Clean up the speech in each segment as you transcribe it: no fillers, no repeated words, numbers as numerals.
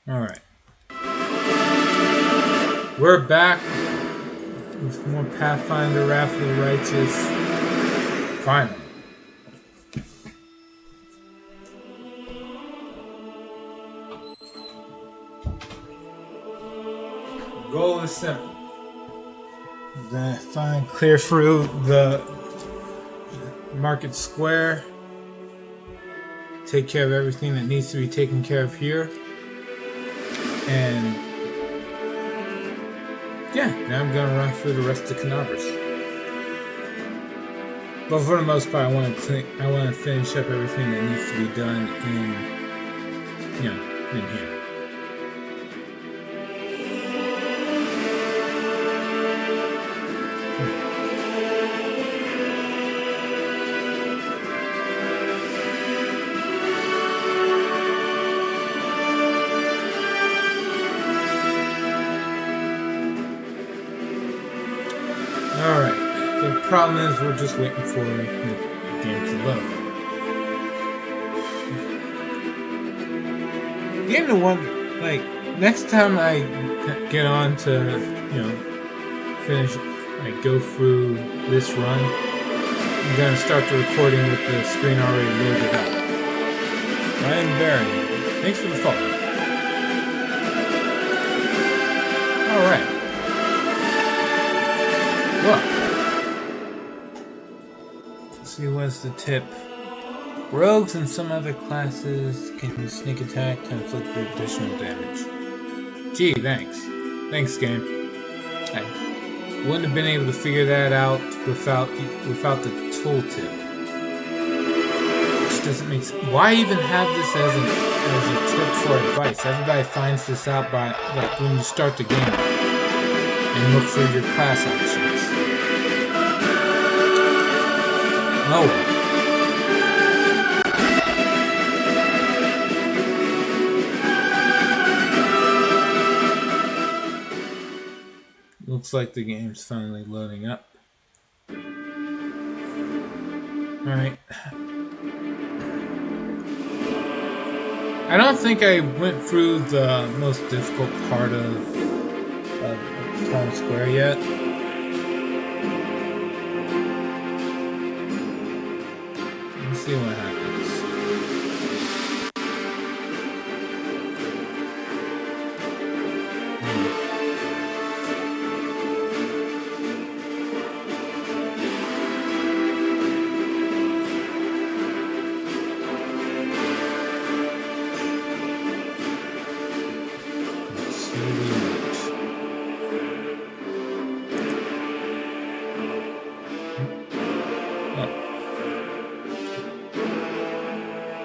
Alright. We're back with more Pathfinder Wrath of the Righteous. Finally. The goal is simple. We're gonna clear through the market square. Take care of everything that needs to be taken care of here. And yeah, now I'm gonna run through the rest of the Canavers. But for the most part, I want to finish up everything that needs to be done in here. Alright, the problem is we're just waiting for the game to load. Game to one, like, next time I get on to, finish, like, go through this run, I'm gonna start the recording with the screen already loaded up. I am Barry. Thanks for the follow. Alright. Well, let's see what's the tip. Rogues and some other classes can use sneak attack to inflict additional damage. Gee, thanks. Thanks, game. I wouldn't have been able to figure that out without the tooltip. Which doesn't make sense. Why even have this as a tip for advice? Everybody finds this out by when you start the game and look for your class options. Oh. Looks like the game's finally loading up. Alright. I don't think I went through the most difficult part of Town Square yet. See what happens.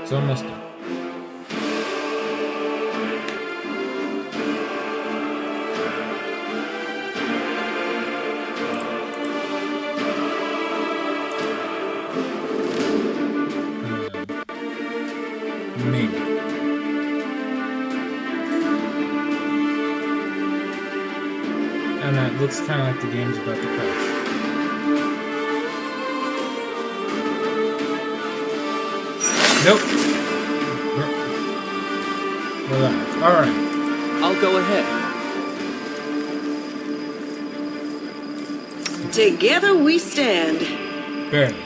It's almost done. Maybe. And it looks kind of like the game's about to crash. Nope. Relax. Alright. I'll go ahead. Together we stand. Barely.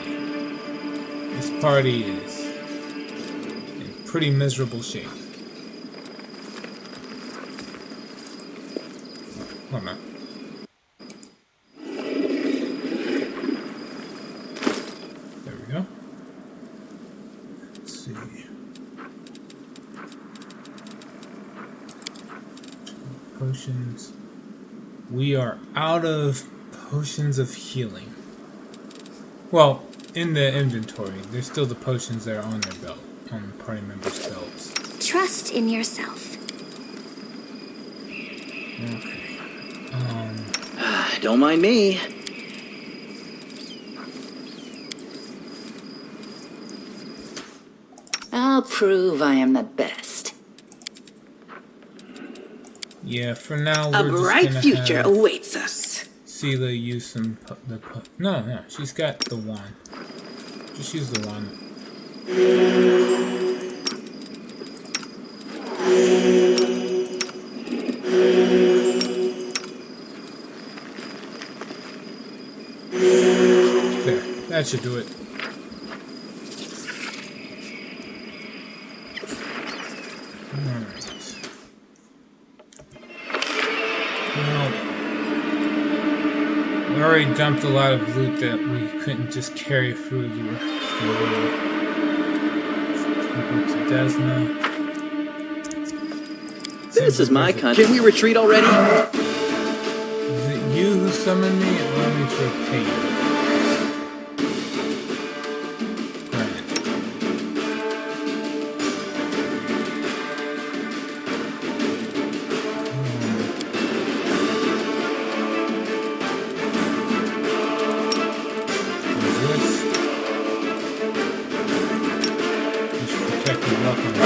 This party is in pretty miserable shape. Hold on. There we go. Let's see. Potions. We are out of potions of healing. Well, in the inventory, there's still the potions that are on their belt, on the party members' belts. Trust in yourself. Okay. Don't mind me. I'll prove I am the best. Yeah, for now A we're bright just gonna future have awaits us. Seela use some no, she's got the wand. Just use the wand. There, that should do it. Alright. Well, we already dumped a lot of loot that we couldn't just carry through the story. Go to Desna. This is my country. Can we retreat already? Is it you who summoned me? Allow me to repay you. Granted. Resist. Just protect your weapons.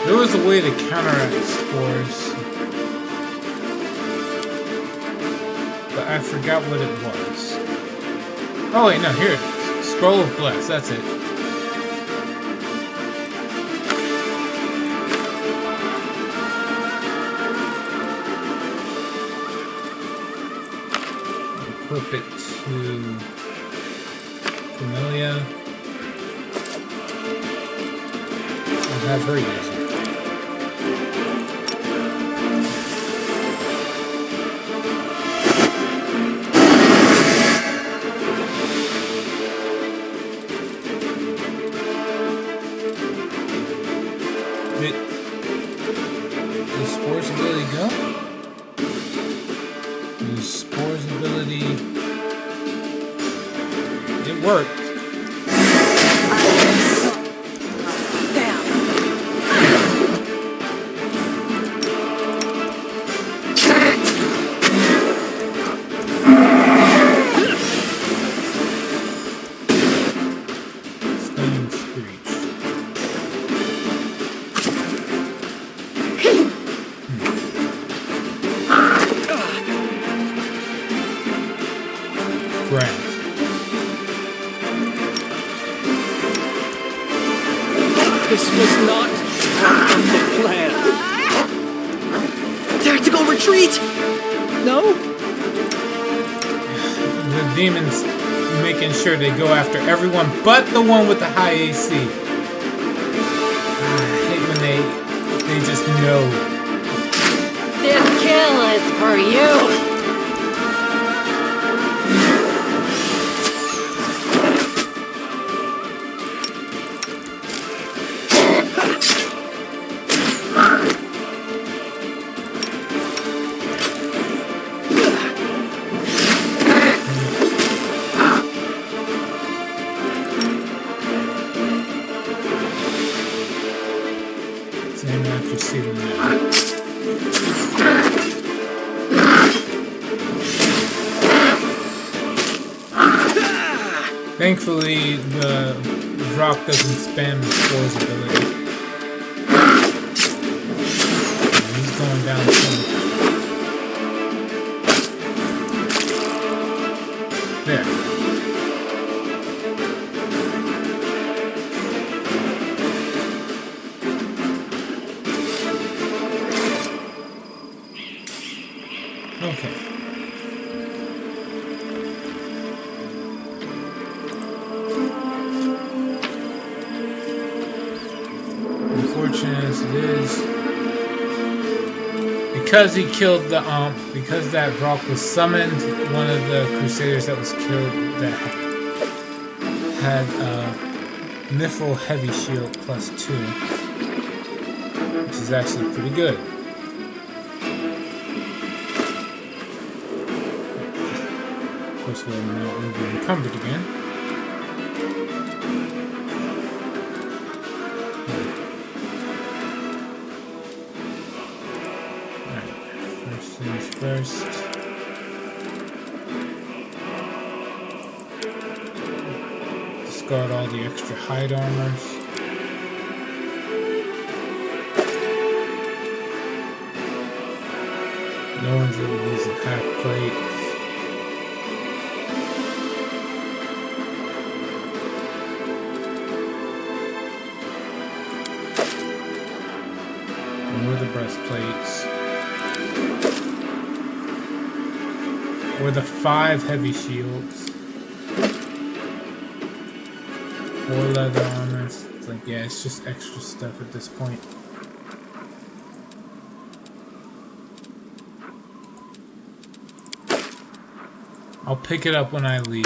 There was a way to counteract spores, but I forgot what it was. Oh wait, no, here it is. Scroll of Bless, that's it. Equip it to Familia. I'll have her use it. Did the Spores ability go? The Spores ability... It worked. This was not part of the plan. Tactical retreat! No? The demons making sure they go after everyone but the one with the high AC. I hate when they just know. This kill is for you! Same after seeing that. Thankfully, the drop doesn't spam the Spores ability. He's going down soon. There. Okay. Unfortunate as it is, because he killed the because that rock was summoned, one of the Crusaders that was killed that had Mithril Heavy Shield +2, which is actually pretty good. Of course, we'll be encumbered again. Alright, first things first. Discard all the extra hide armors. No one's really using half plates. Or the breastplates. Or the 5 heavy shields. 4 leather armors. It's like, yeah, it's just extra stuff at this point. I'll pick it up when I leave.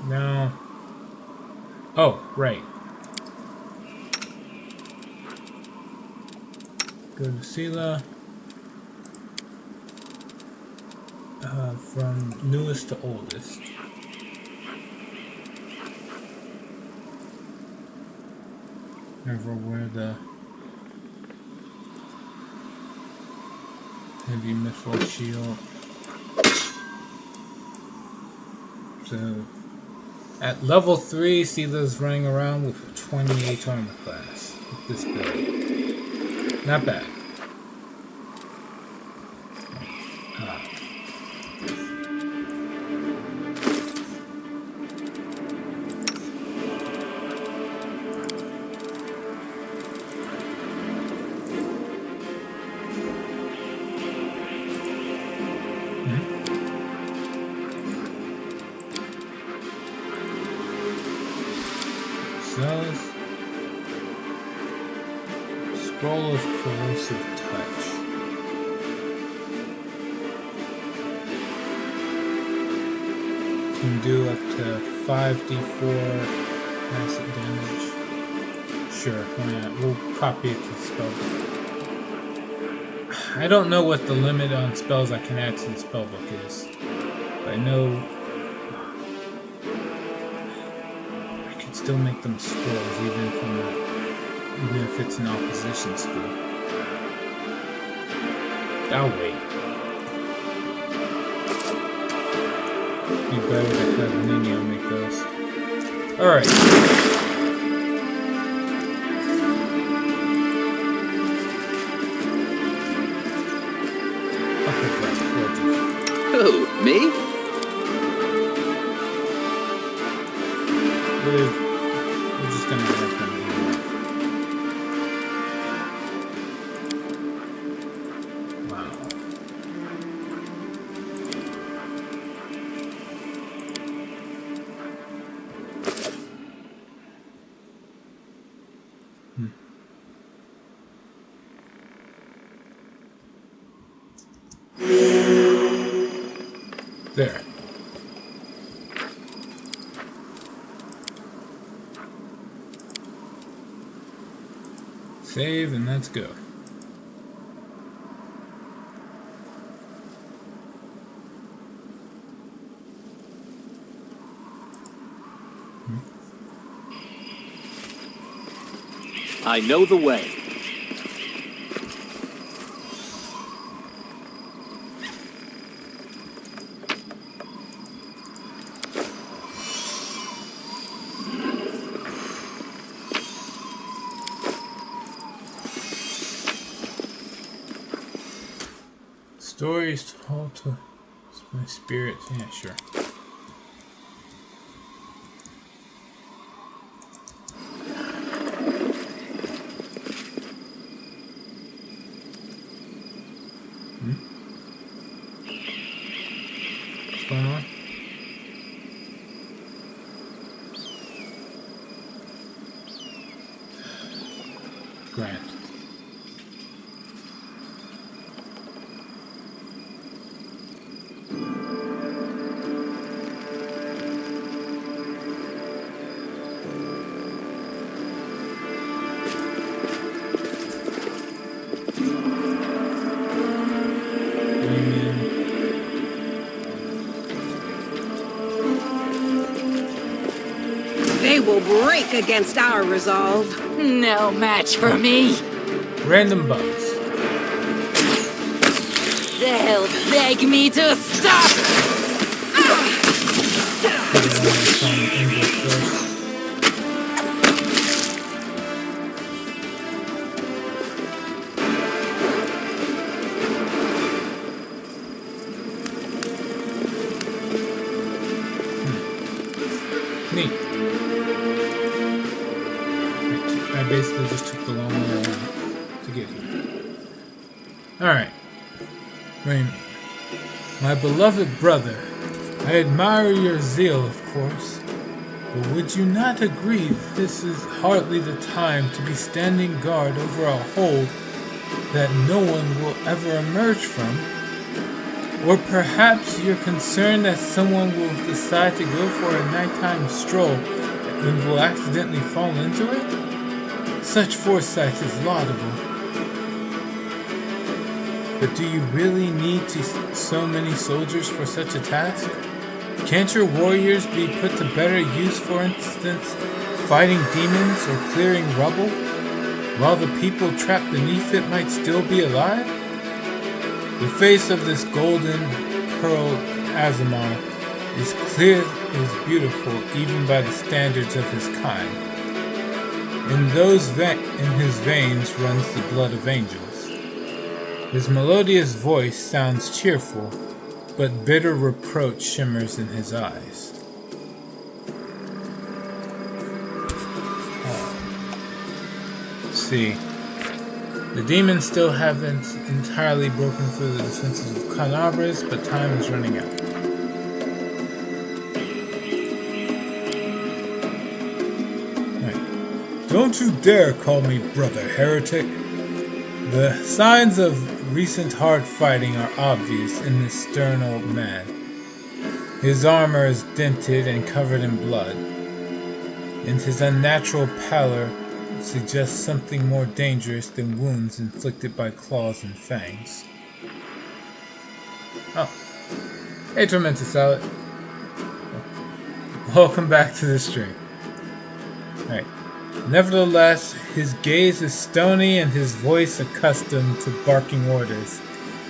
No. Oh, right. Go to Sela. From newest to oldest. Never wear the heavy missile shield. So at level 3, Sela's running around with a 28 armor class with this build. Not bad. Scroll of Corrosive Touch. Can do up to 5d4 acid damage. Sure, why not? We'll copy it to the spellbook. I don't know what the limit on spells I can add to the spellbook is. But I know I can still make them scrolls even if it's an opposition skill. I'll wait. Be better to have Nino make those. Alright. Who, me? We're just gonna have them. There. Save and let's go. I know the way. Stories told to my spirit. Yeah, sure. What's going on? Grant. They will break against our resolve. No match for me. Random bugs. They'll beg me to stop! Put it on some English first. Neat. I basically just took the long way around to get here. Alright. Raymond. My beloved brother, I admire your zeal, of course, but would you not agree this is hardly the time to be standing guard over a hold that no one will ever emerge from? Or perhaps you're concerned that someone will decide to go for a nighttime stroll and will accidentally fall into it? Such foresight is laudable. But do you really need so many soldiers for such a task? Can't your warriors be put to better use, for instance, fighting demons or clearing rubble, while the people trapped beneath it might still be alive? The face of this golden curled Azamar is clear, is beautiful, even by the standards of his kind. In his veins runs the blood of angels. His melodious voice sounds cheerful, but bitter reproach shimmers in his eyes. Let's see. The demons still haven't entirely broken through the defenses of Canabras, but time is running out. Right. Don't you dare call me brother, heretic. The signs of recent hard fighting are obvious in this stern old man. His armor is dented and covered in blood, and his unnatural pallor suggests something more dangerous than wounds inflicted by claws and fangs. Oh. Hey, Tormented Salad. Welcome back to the stream. Alright. Nevertheless, his gaze is stony and his voice, accustomed to barking orders,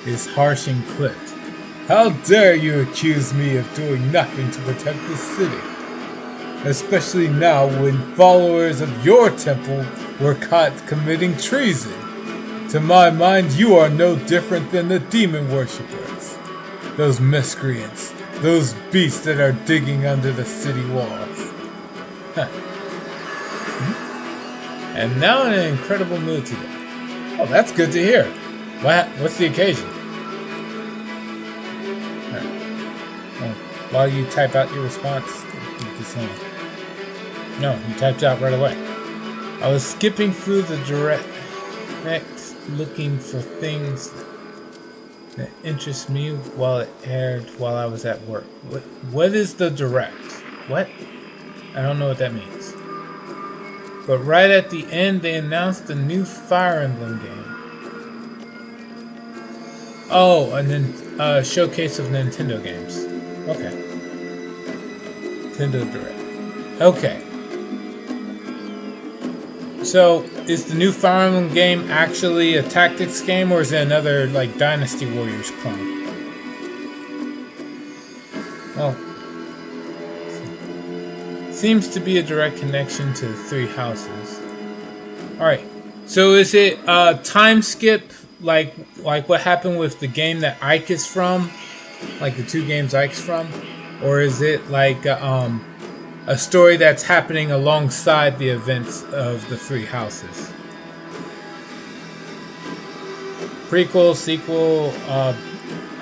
is harsh and clipped. How dare you accuse me of doing nothing to protect the city? Especially now when followers of your temple were caught committing treason. To my mind, you are no different than the demon worshippers. Those miscreants, those beasts that are digging under the city walls. Huh. And now in an incredible mood today. Oh, that's good to hear. What's the occasion? Right. Oh, while you type out your response, keep this on. No, you typed out right away. I was skipping through the direct looking for things that interest me while it aired while I was at work. What is the direct? What? I don't know what that means. But right at the end, they announced a new Fire Emblem game. Oh, and then a showcase of Nintendo games. Okay. Nintendo Direct. Okay. So, is the new Fire Emblem game actually a tactics game, or is it another, like, Dynasty Warriors clone? Well, seems to be a direct connection to the three houses. Alright, so is it a time skip, like what happened with the game that Ike is from? Like the two games Ike's from? Or is it like a story that's happening alongside the events of the three houses? Prequel, sequel,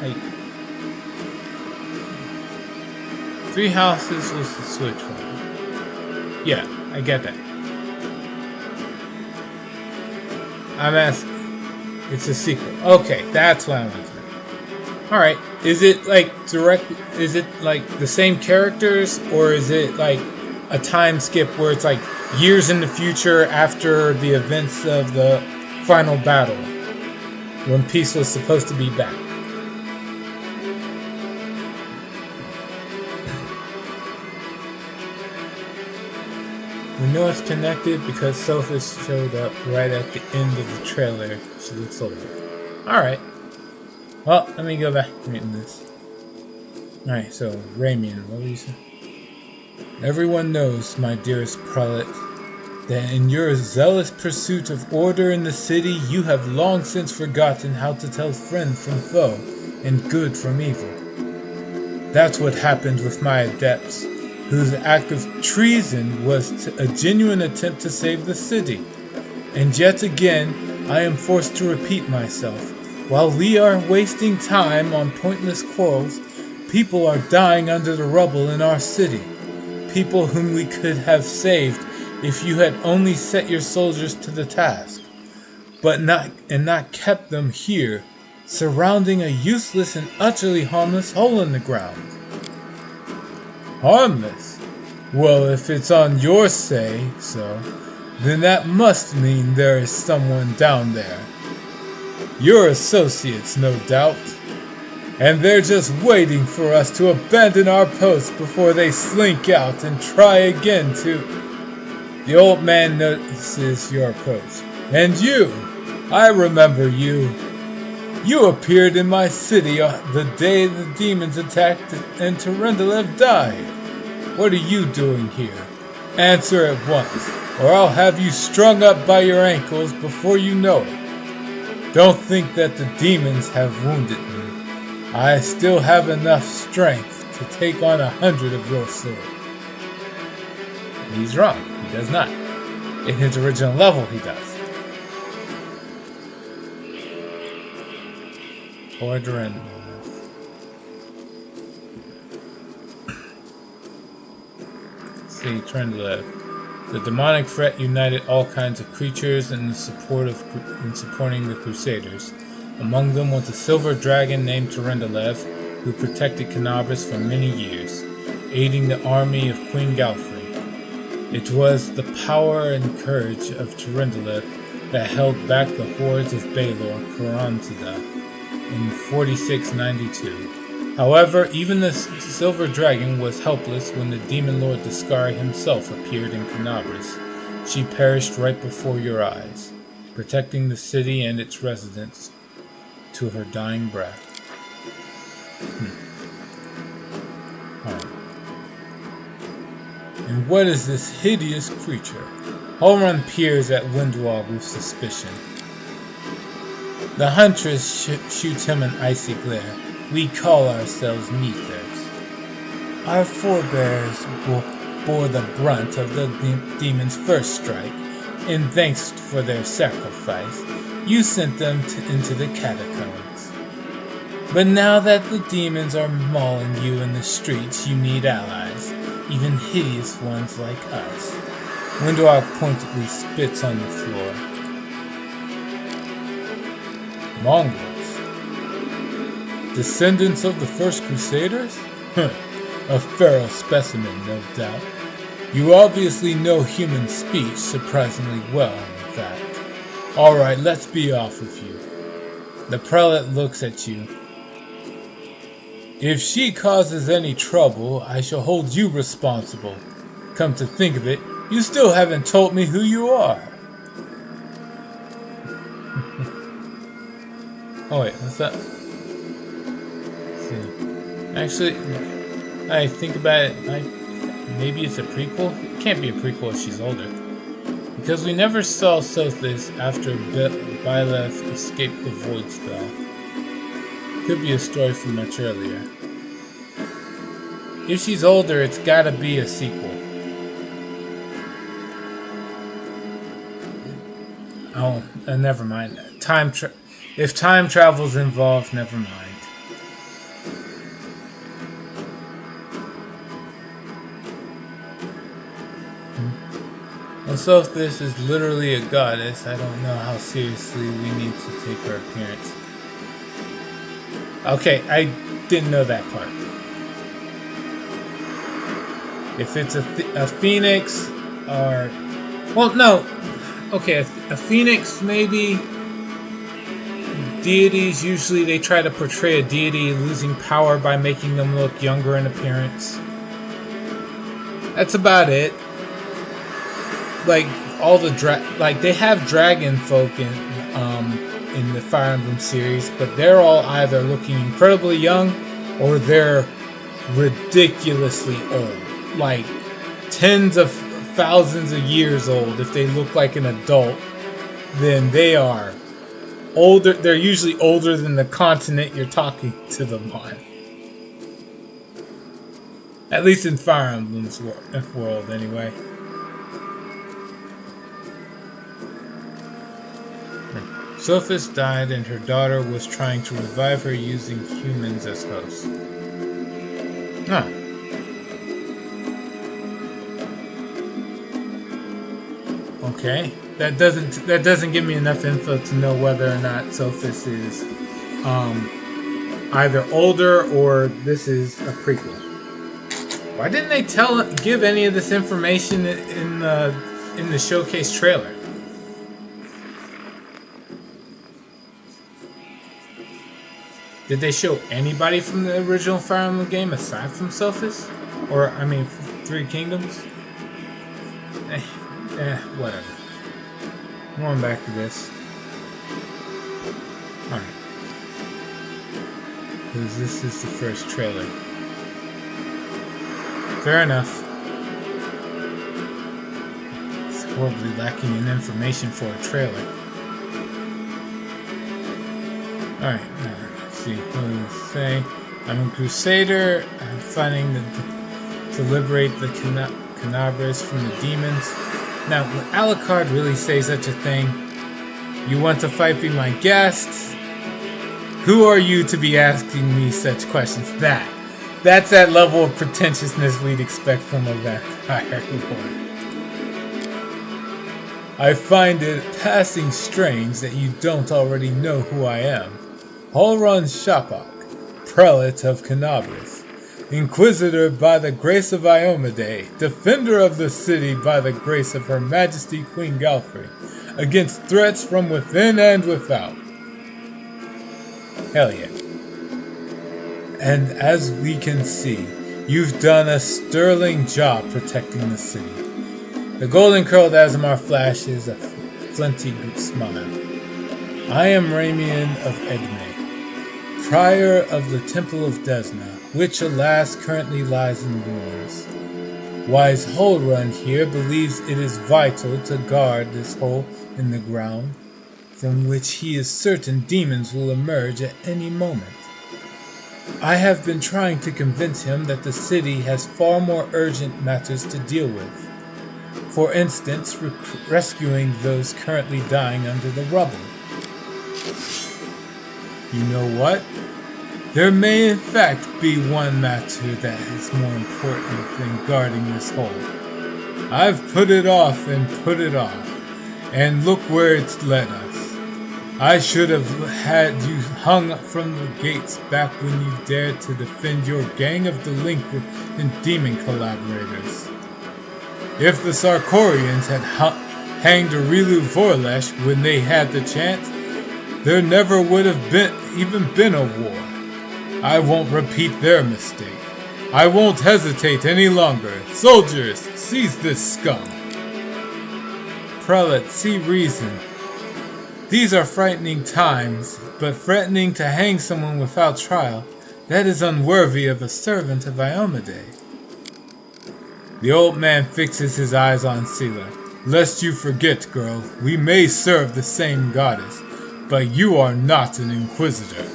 like Three Houses was the Switch one. Yeah, I get that. I'm asking. It's a sequel. Okay, that's what I want to know. Alright, is it like is it like the same characters, or is it like a time skip where it's like years in the future after the events of the final battle, when Peace was supposed to be back? We know it's connected because Sophus showed up right at the end of the trailer. She looks older. Alright. Well, let me go back to reading this. Alright, so, Ramian, what were you saying? Everyone knows, my dearest prelate, that in your zealous pursuit of order in the city, you have long since forgotten how to tell friend from foe and good from evil. That's what happened with my adepts, whose act of treason was a genuine attempt to save the city. And yet again, I am forced to repeat myself. While we are wasting time on pointless quarrels, people are dying under the rubble in our city. People whom we could have saved if you had only set your soldiers to the task, but not kept them here, surrounding a useless and utterly harmless hole in the ground. Harmless? Well, if it's on your say so, then that must mean there is someone down there. Your associates, no doubt. And they're just waiting for us to abandon our posts before they slink out and try again to... The old man notices your approach. And you! I remember you. You appeared in my city the day the demons attacked and Terendelev died. What are you doing here? Answer at once, or I'll have you strung up by your ankles before you know it. Don't think that the demons have wounded me. I still have enough strength to take on 100 of your sort. He's wrong. He does not. In his original level, he does. Ordering. See, Terendelev. The demonic threat united all kinds of creatures in supporting the Crusaders. Among them was a silver dragon named Terendelev, who protected Canabras for many years, aiding the army of Queen Galfrey. It was the power and courage of Terendelev that held back the hordes of Baelor Kurantida in 4692. However, even the silver dragon was helpless when the demon lord Discari himself appeared in Canabras. She perished right before your eyes, protecting the city and its residents to her dying breath. And what is this hideous creature? Holrun peers at Windwall with suspicion. The huntress shoots him an icy glare. We call ourselves Neathers. Our forebears bore the brunt of the demon's first strike. In thanks for their sacrifice, you sent them into the catacombs. But now that the demons are mauling you in the streets, you need allies, even hideous ones like us. Windwalk pointedly spits on the floor. Mongols? Descendants of the first Crusaders? A feral specimen, no doubt. You obviously know human speech surprisingly well, in fact. Alright, let's be off with you. The prelate looks at you. If she causes any trouble, I shall hold you responsible. Come to think of it, you still haven't told me who you are. Oh wait, what's that? Let's see. Actually, I think about it, maybe it's a prequel? It can't be a prequel if she's older. Because we never saw Sothis after Byleth escaped the Void spell. Could be a story from much earlier. If she's older, it's gotta be a sequel. Oh, never mind. If time travel's involved, never mind. Well, Sothis is literally a goddess. I don't know how seriously we need to take her appearance. Okay, I didn't know that part. If it's a phoenix, or... Well, no. Okay, a phoenix, maybe. Deities, usually they try to portray a deity losing power by making them look younger in appearance. That's about it. Like, all the they have dragon folk in in the Fire Emblem series, but they're all either looking incredibly young or they're ridiculously old. Like tens of thousands of years old. If they look like an adult, then they are older. They're usually older than the continent you're talking to them on. At least in Fire Emblem's world, anyway. Sophis died and her daughter was trying to revive her using humans as hosts. Huh. Okay. That doesn't give me enough info to know whether or not Sophis is either older or this is a prequel. Why didn't they give any of this information in the showcase trailer? Did they show anybody from the original Fire Emblem game aside from Sophis? Or, I mean, Three Kingdoms? Whatever. I'm going back to this. Alright. Because this is the first trailer. Fair enough. It's horribly lacking in information for a trailer. Alright, let's see. What does it say? I'm a crusader. I'm fighting to liberate the Canabres from the demons. Now, would Alucard really say such a thing? You want to fight, be my guest? Who are you to be asking me such questions? That's that level of pretentiousness we'd expect from a vampire lord. I find it passing strange that you don't already know who I am. Holron Shapak, Prelate of Canabres, Inquisitor by the grace of Iomade, Defender of the city by the grace of Her Majesty Queen Galfrey, against threats from within and without. Hell yeah. And as we can see, you've done a sterling job protecting the city. The golden-curled Azamar flashes a flinty smile. I am Ramian of Edme, Prior of the Temple of Desna, which alas currently lies in ruins. Wise Holrun here believes it is vital to guard this hole in the ground, from which he is certain demons will emerge at any moment. I have been trying to convince him that the city has far more urgent matters to deal with. For instance, rescuing those currently dying under the rubble. You know what? There may in fact be one matter that is more important than guarding this hole. I've put it off and put it off, and look where it's led us. I should have had you hung from the gates back when you dared to defend your gang of delinquent and demon collaborators. If the Sarkorians had hanged Aurilu Vorlesh when they had the chance, there never would have even been a war. I won't repeat their mistake. I won't hesitate any longer. Soldiers, seize this scum. Prelate, see reason. These are frightening times, but threatening to hang someone without trial, that is unworthy of a servant of Iomade. The old man fixes his eyes on Sela. Lest you forget, girl, we may serve the same goddess, but you are not an Inquisitor.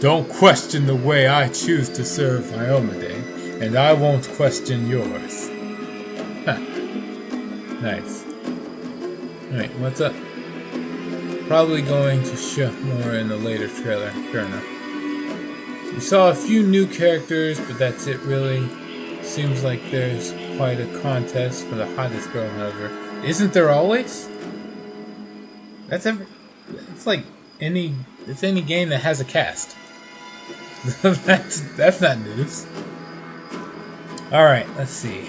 Don't question the way I choose to serve Iomade, and I won't question yours. Huh. Nice. Alright, what's up? Probably going to show more in the later trailer. Fair enough. We saw a few new characters, but that's it really. Seems like there's quite a contest for the hottest girl, however. Isn't there always? It's like any game that has a cast. that's not news. Alright, let's see.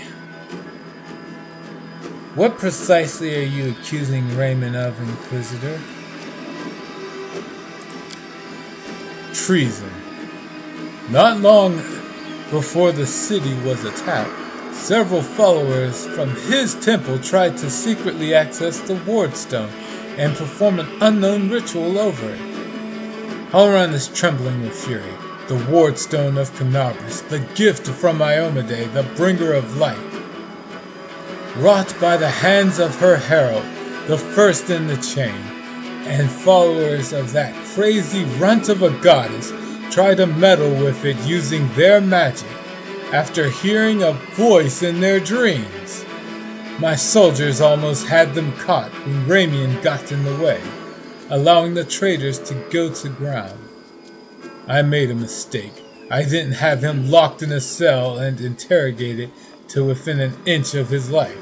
What precisely are you accusing Raymond of, Inquisitor? Treason. Not long before the city was attacked, several followers from his temple tried to secretly access the Wardstone and perform an unknown ritual over it. Halloran is trembling with fury. The Wardstone of Canabras, the gift from Iomade, the bringer of light. Wrought by the hands of her herald, the first in the chain, and followers of that crazy runt of a goddess try to meddle with it using their magic after hearing a voice in their dreams. My soldiers almost had them caught when Ramian got in the way, allowing the traitors to go to ground. I made a mistake. I didn't have him locked in a cell and interrogated to within an inch of his life.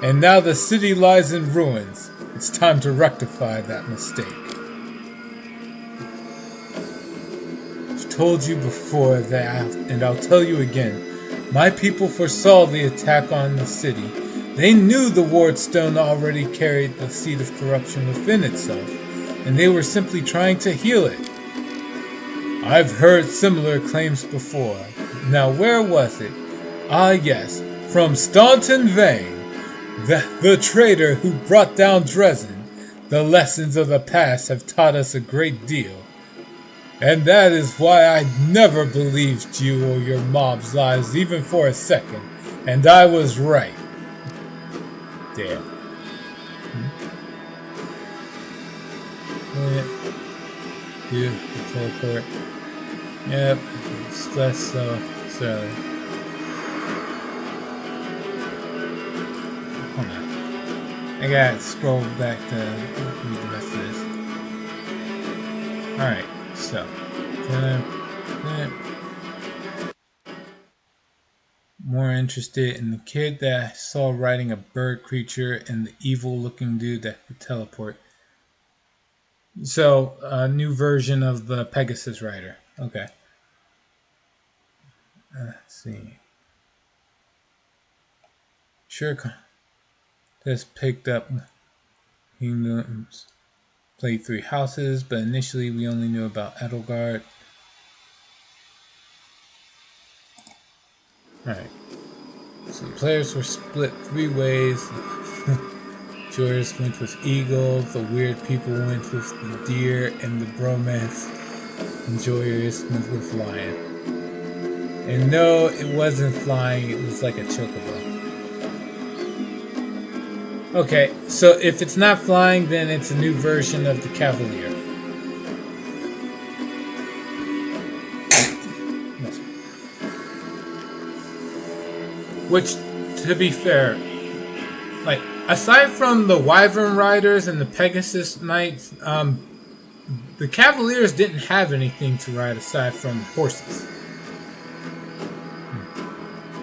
And now the city lies in ruins. It's time to rectify that mistake. I've told you before and I'll tell you again. My people foresaw the attack on the city. They knew the Wardstone already carried the seed of corruption within itself, and they were simply trying to heal it. I've heard similar claims before. Now where was it? Ah yes, from Staunton Vane, the traitor who brought down Dresden. The lessons of the past have taught us a great deal. And that is why I never believed you or your mob's lies even for a second. And I was right. Damn. You teleport. Yep, it's less so. Sorry. Hold on. I gotta scroll back to read the rest of this. Alright, so. More interested in the kid that I saw riding a bird creature and the evil looking dude that could teleport. So, a new version of the Pegasus Rider. Okay. Let's see. Sure. Just picked up Kingdoms. Played 3 houses, but initially we only knew about Edelgard. Alright. So the players were split 3 ways. Joyous went with Eagle, the weird people went with the deer, and the bromance enjoyers went with lion. And no, it wasn't flying, it was like a chocobo. Okay, so if it's not flying, then it's a new version of the Cavalier. Which, to be fair, like, aside from the Wyvern Riders and the Pegasus Knights, the Cavaliers didn't have anything to ride aside from horses.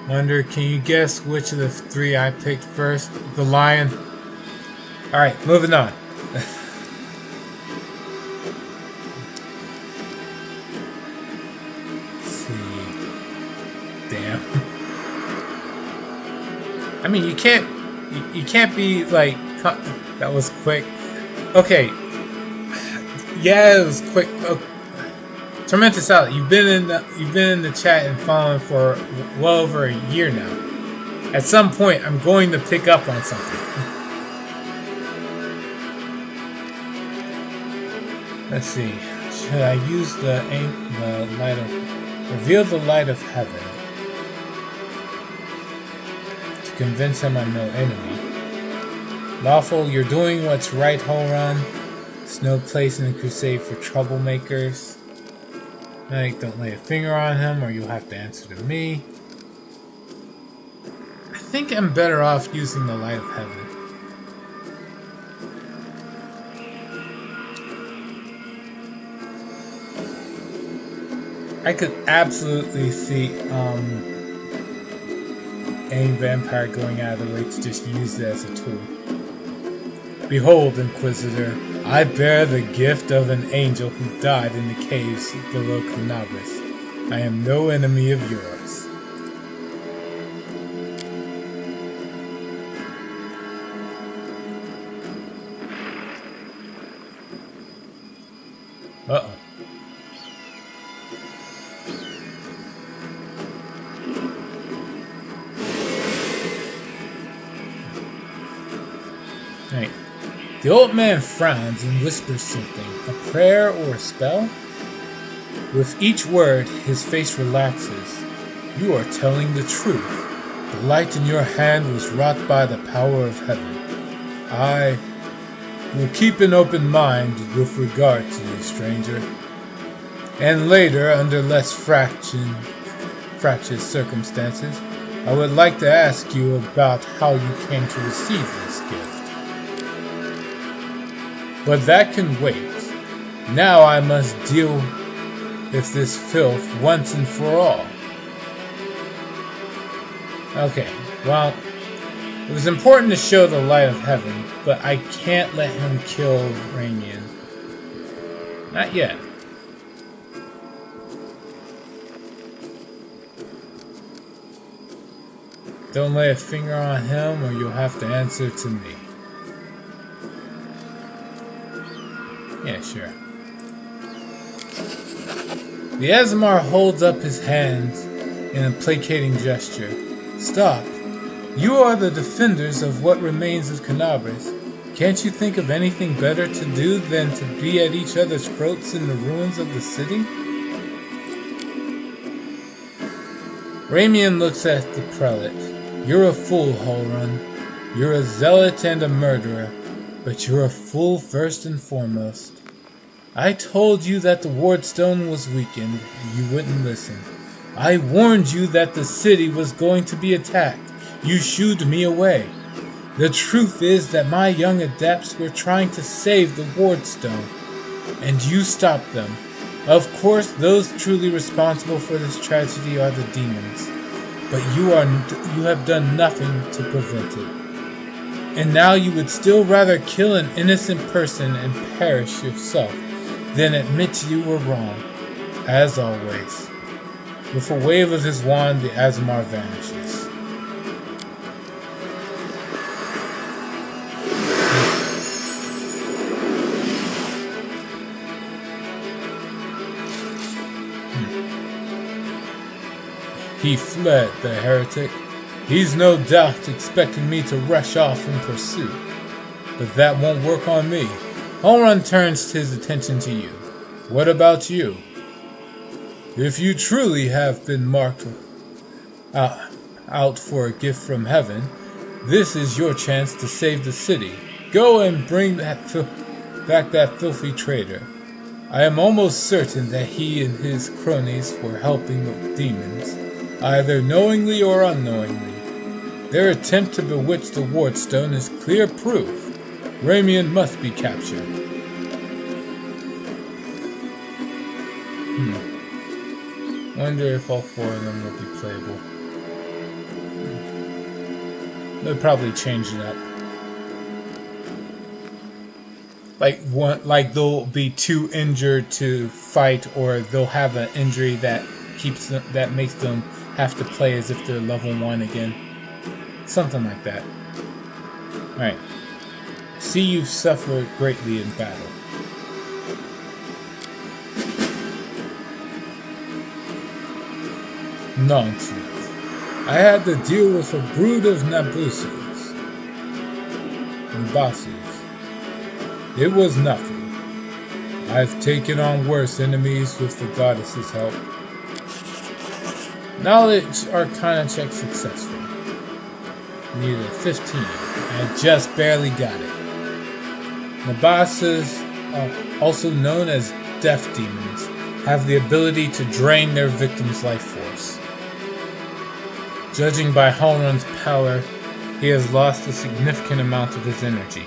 Wonder, can you guess which of the 3 I picked first? The lion? Alright, moving on. Let's see. Damn. I mean, you can't be like, that was quick. Okay. Yeah, it was quick. Okay. Tormented Salad, you've been in the chat and following for well over a year now. At some point, I'm going to pick up on something. Let's see. Should I use the light of reveal the light of heaven to convince him I'm no enemy? Lawful, you're doing what's right, Holron. There's no place in the crusade for troublemakers. Like, don't lay a finger on him or you'll have to answer to me. I think I'm better off using the light of heaven. I could absolutely see any vampire going out of the way to just use it as a tool. Behold, Inquisitor, I bear the gift of an angel who died in the caves below Canabras. I am no enemy of yours. Uh-oh. Right. The old man frowns and whispers something. A prayer or a spell? With each word, his face relaxes. You are telling the truth. The light in your hand was wrought by the power of heaven. I will keep an open mind with regard to you, stranger. And later, under less fractious circumstances, I would like to ask you about how you came to receive this gift. But that can wait. Now I must deal with this filth once and for all. Okay, well, it was important to show the light of heaven, but I can't let him kill Ramian. Not yet. Don't lay a finger on him or you'll have to answer to me. Yeah, sure. The Azamar holds up his hands in a placating gesture. Stop. You are the defenders of what remains of Canabras. Can't you think of anything better to do than to be at each other's throats in the ruins of the city? Ramian looks at the prelate. You're a fool, Holrun. You're a zealot and a murderer, but you're a fool first and foremost. I told you that the wardstone was weakened, and you wouldn't listen. I warned you that the city was going to be attacked. You shooed me away. The truth is that my young adepts were trying to save the wardstone, and you stopped them. Of course, those truly responsible for this tragedy are the demons, but you have done nothing to prevent it. And now you would still rather kill an innocent person and perish yourself than admit you were wrong, as always. With a wave of his wand, the Azamar vanishes. He fled, the heretic. He's no doubt expecting me to rush off in pursuit. But that won't work on me. Holrun turns his attention to you. What about you? If you truly have been marked out for a gift from heaven, this is your chance to save the city. Go and bring back that filthy traitor. I am almost certain that he and his cronies were helping the demons, either knowingly or unknowingly. Their attempt to bewitch the wardstone is clear proof. Ramian must be captured. Wonder if all four of them will be playable. They'll probably change it up. Like they'll be too injured to fight, or they'll have an injury that makes them have to play as if they're level 1 again. Something like that. Alright. See, you've suffered greatly in battle. Nonsense. I had to deal with a brood of Nabusus and bosses. It was nothing. I've taken on worse enemies with the goddess's help. Knowledge Arcana check successful. Needed a 15. I just barely got it. Nabasas, also known as death demons, have the ability to drain their victim's life force. Judging by Holrun's power, he has lost a significant amount of his energy.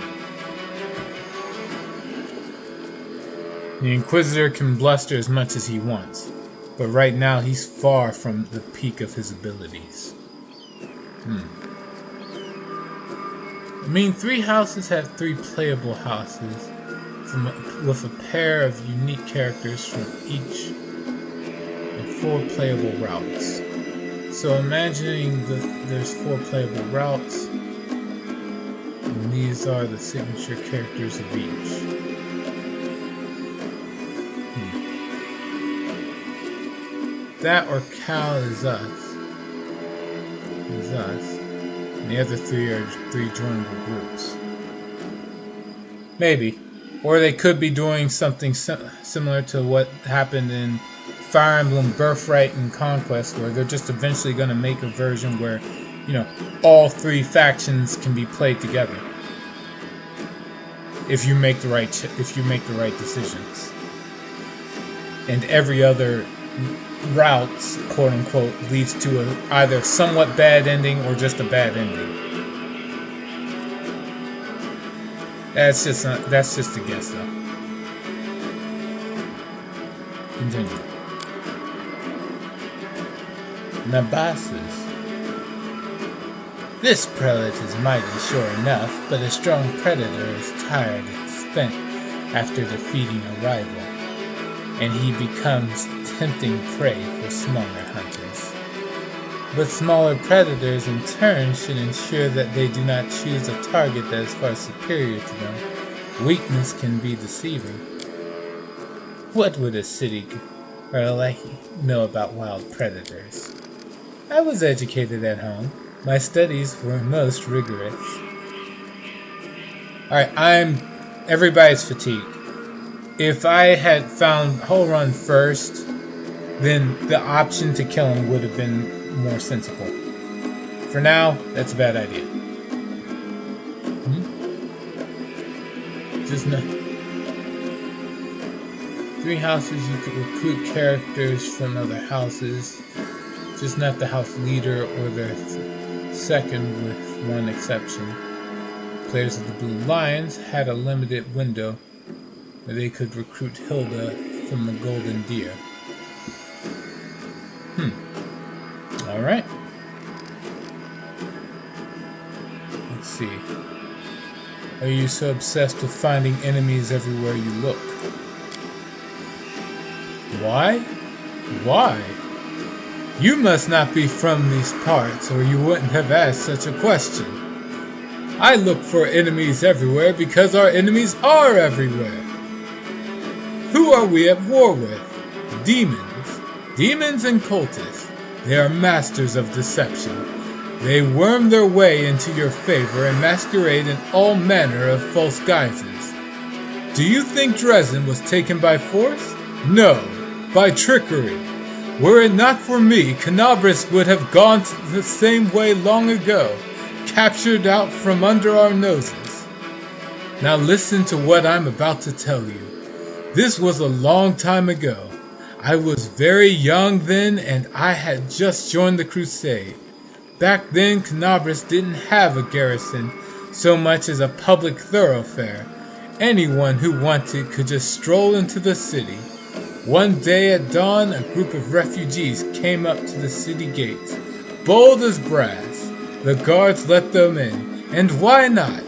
The Inquisitor can bluster as much as he wants, but right now he's far from the peak of his abilities. I mean, 3 houses have 3 playable houses, with a pair of unique characters from each, and 4 playable routes. So imagining there's 4 playable routes, and these are the signature characters of each. That or Cal is us. And the other 3 are 3 joinable groups. Maybe. Or they could be doing something similar to what happened in Fire Emblem Birthright and Conquest, where they're just eventually going to make a version where, you know, all three factions can be played together. If you make the right decisions. And every other route, quote unquote, leads to a either somewhat bad ending or just a bad ending. That's just a guess though. Continue. Nabasis. This prelate is mighty, sure enough, but a strong predator is tired and spent after defeating a rival, and he becomes tempting prey for smaller hunters. But smaller predators in turn should ensure that they do not choose a target that is far superior to them. Weakness can be deceiving. What would a city girl like know about wild predators? I was educated at home. My studies were most rigorous. Alright, everybody's fatigued. If I had found Whole Run first, then the option to kill him would have been more sensible. For now, that's a bad idea. Just no. 3 houses, you could recruit characters from other houses, just not the house leader or their second, with one exception. Players of the Blue Lions had a limited window where they could recruit Hilda from the Golden Deer. Alright. Let's see. Are you so obsessed with finding enemies everywhere you look? Why? Why? You must not be from these parts, or you wouldn't have asked such a question. I look for enemies everywhere because our enemies are everywhere. Who are we at war with? Demons. Demons and cultists. They are masters of deception. They worm their way into your favor and masquerade in all manner of false guises. Do you think Dresden was taken by force? No, by trickery. Were it not for me, Canabris would have gone the same way long ago, captured out from under our noses. Now listen to what I'm about to tell you. This was a long time ago. I was very young then, and I had just joined the crusade. Back then, Canabris didn't have a garrison so much as a public thoroughfare. Anyone who wanted could just stroll into the city. One day at dawn, a group of refugees came up to the city gates, bold as brass. The guards let them in, and why not?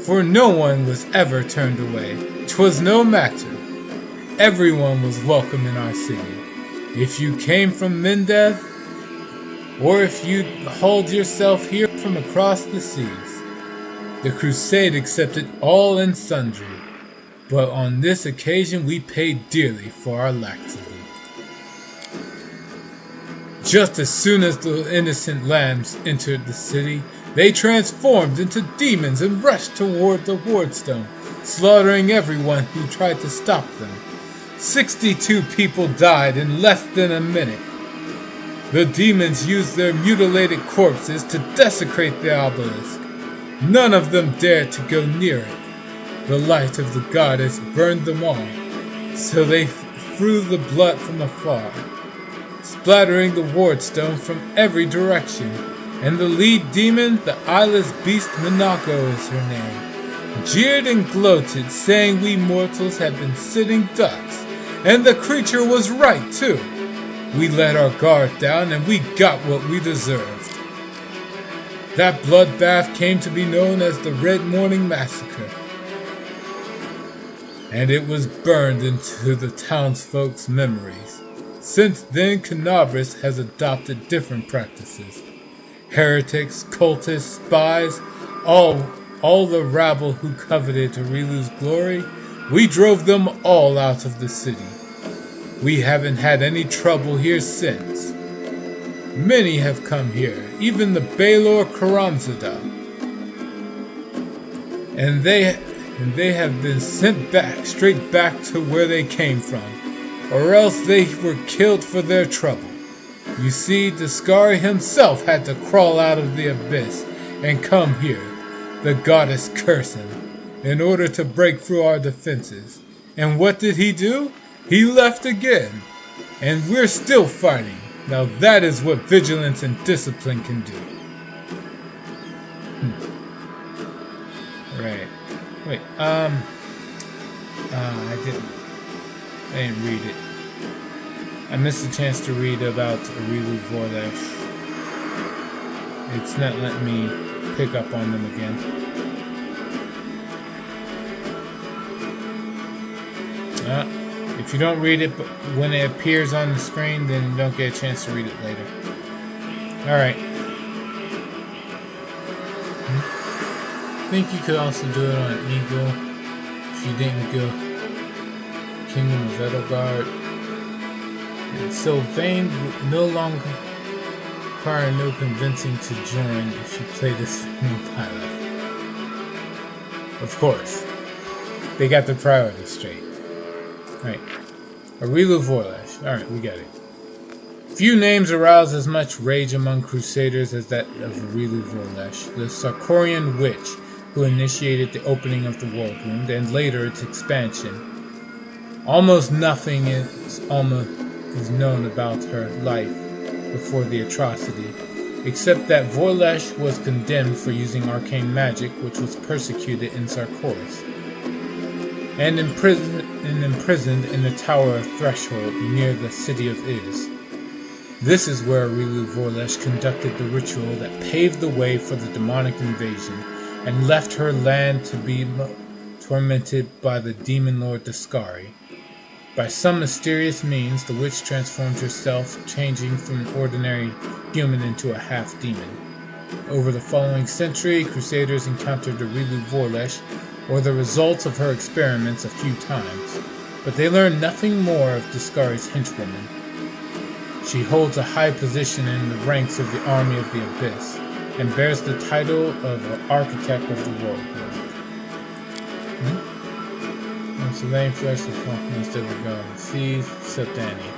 For no one was ever turned away. 'Twas no matter. Everyone was welcome in our city. If you came from Mendev, or if you hauled yourself here from across the seas. The crusade accepted all and sundry, but on this occasion we paid dearly for our laxity. Just as soon as the innocent lambs entered the city, they transformed into demons and rushed toward the wardstone, slaughtering everyone who tried to stop them. 62 people died in less than a minute. The demons used their mutilated corpses to desecrate the obelisk. None of them dared to go near it. The light of the goddess burned them all, so they threw the blood from afar, splattering the wardstone from every direction. And the lead demon, the eyeless beast Minako is her name, jeered and gloated, saying we mortals had been sitting ducks, and the creature was right too. We let our guard down and we got what we deserved. That bloodbath came to be known as the Red Morning Massacre, and it was burned into the townsfolk's memories. Since then, Canabris has adopted different practices. Heretics, cultists, spies, all the rabble who coveted Arilu's glory, we drove them all out of the city. We haven't had any trouble here since. Many have come here, even the Baylor Karamzada. And they have been sent back, straight back to where they came from. or else they were killed for their trouble. You see, Discari himself had to crawl out of the abyss and come here, the goddess cursing, in order to break through our defenses. And what did he do? He left again. And we're still fighting. Now that is what vigilance and discipline can do. Right. Wait, I didn't read it. I missed a chance to read about Arilu Vorlesh. It's not letting me pick up on them again. If you don't read it when it appears on the screen, then you don't get a chance to read it later. Alright. I think you could also do it on Eagle if you didn't go Kingdom of Edelgard. And Sylvain would no longer require no convincing to join if you play this new pilot. Of course. They got the priorities straight. Alright. Arilu Vorlesh. Alright, we got it. Few names arouse as much rage among Crusaders as that of Arilu Vorlesh, the Sarkorian witch who initiated the opening of the World Wound and later its expansion. Almost nothing is known about her life before the atrocity, except that Vorlesh was condemned for using arcane magic, which was persecuted in Sarkoris, and imprisoned in the Tower of Threshold near the city of Iz. This is where Arilu Vorlesh conducted the ritual that paved the way for the demonic invasion and left her land to be tormented by the demon lord Discari. By some mysterious means, the witch transformed herself, changing from an ordinary human into a half-demon. Over the following century, Crusaders encountered Arilu Vorlesh, or the results of her experiments, a few times, but they learned nothing more of Discari's henchwoman. She holds a high position in the ranks of the Army of the Abyss, and bears the title of Architect of the World. Sylvain flesh the falcon instead of going to seas, except Danny.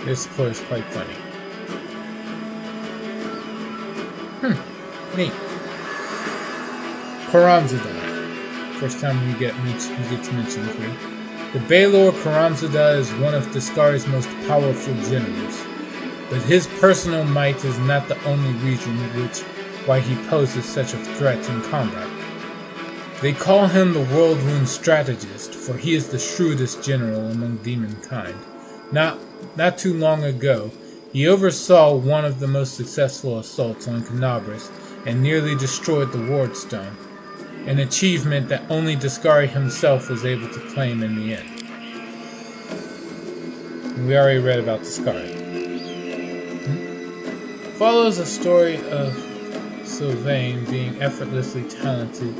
This quote is quite funny. Neat. Karamzada. First time he gets mentioned here. The Baylor Karamzada is one of Discari's most powerful generals, but his personal might is not the only reason why he poses such a threat in combat. They call him the World Wound Strategist, for he is the shrewdest general among demonkind. Not too long ago, he oversaw one of the most successful assaults on Canabras and nearly destroyed the Wardstone, an achievement that only Discari himself was able to claim in the end. We already read about Discari. Follows a story of Sylvain being effortlessly talented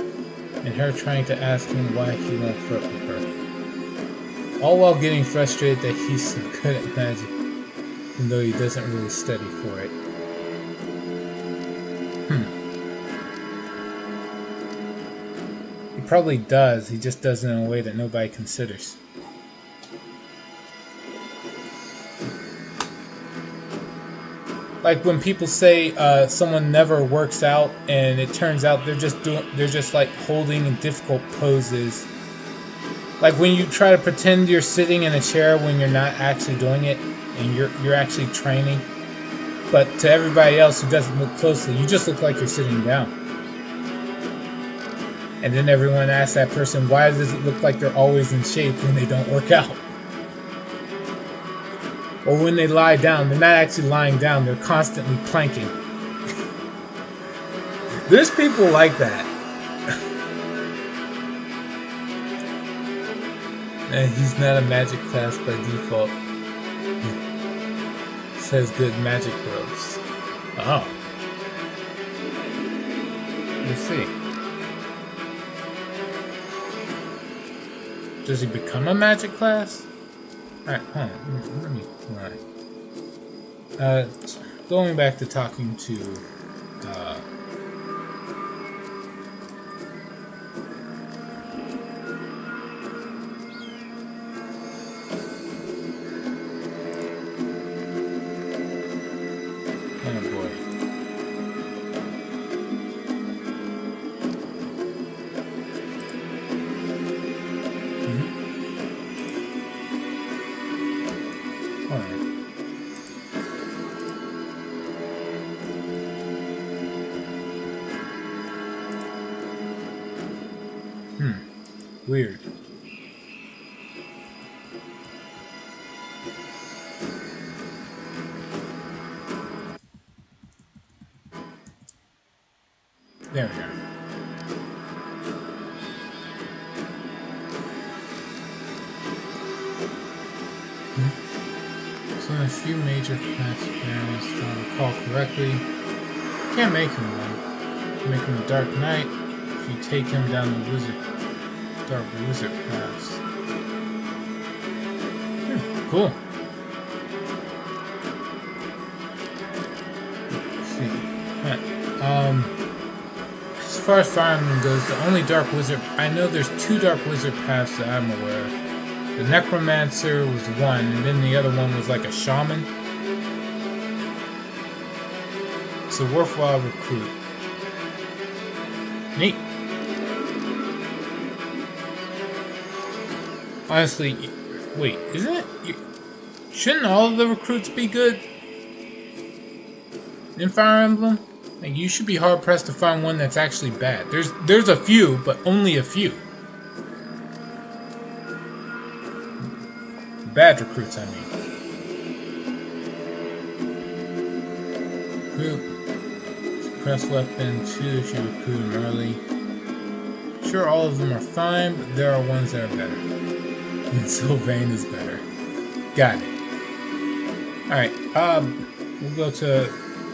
and her trying to ask him why he won't flirt with her. All while getting frustrated that he's so good at magic, even though he doesn't really study for it. He probably does, he just does it in a way that nobody considers. Like when people say someone never works out, and it turns out they're just like holding difficult poses. Like when you try to pretend you're sitting in a chair when you're not actually doing it, and you're actually training. But to everybody else who doesn't look closely, you just look like you're sitting down. And then everyone asks that person, why does it look like they're always in shape when they don't work out? Or when they lie down, they're not actually lying down, they're constantly planking. There's people like that. And he's not a magic class by default. He says good magic growths. Oh. Let's see. Does he become a magic class? Alright, hold on. Let me. Alright. Going back to talking to. Oh boy. Alright. Weird. There we go. So a few major class variants, if I recall correctly. Can't make him one. Make him a Dark Knight if you take him down the Dark Wizard paths. Cool. Let's see. As far as Fire Emblem goes, the only Dark Wizard... I know there's 2 Dark Wizard paths that I'm aware of. The Necromancer was one, and then the other one was like a shaman. It's a worthwhile recruit. Neat. Honestly, wait, isn't it? Shouldn't all of the recruits be good in Fire Emblem? Like, you should be hard pressed to find one that's actually bad. There's a few, but only a few. Bad recruits, I mean. Recruit. Suppress weapon 2 if you recruit them early. Sure, all of them are fine, but there are ones that are better. And Sylvain is better. Got it. Alright, we'll go to...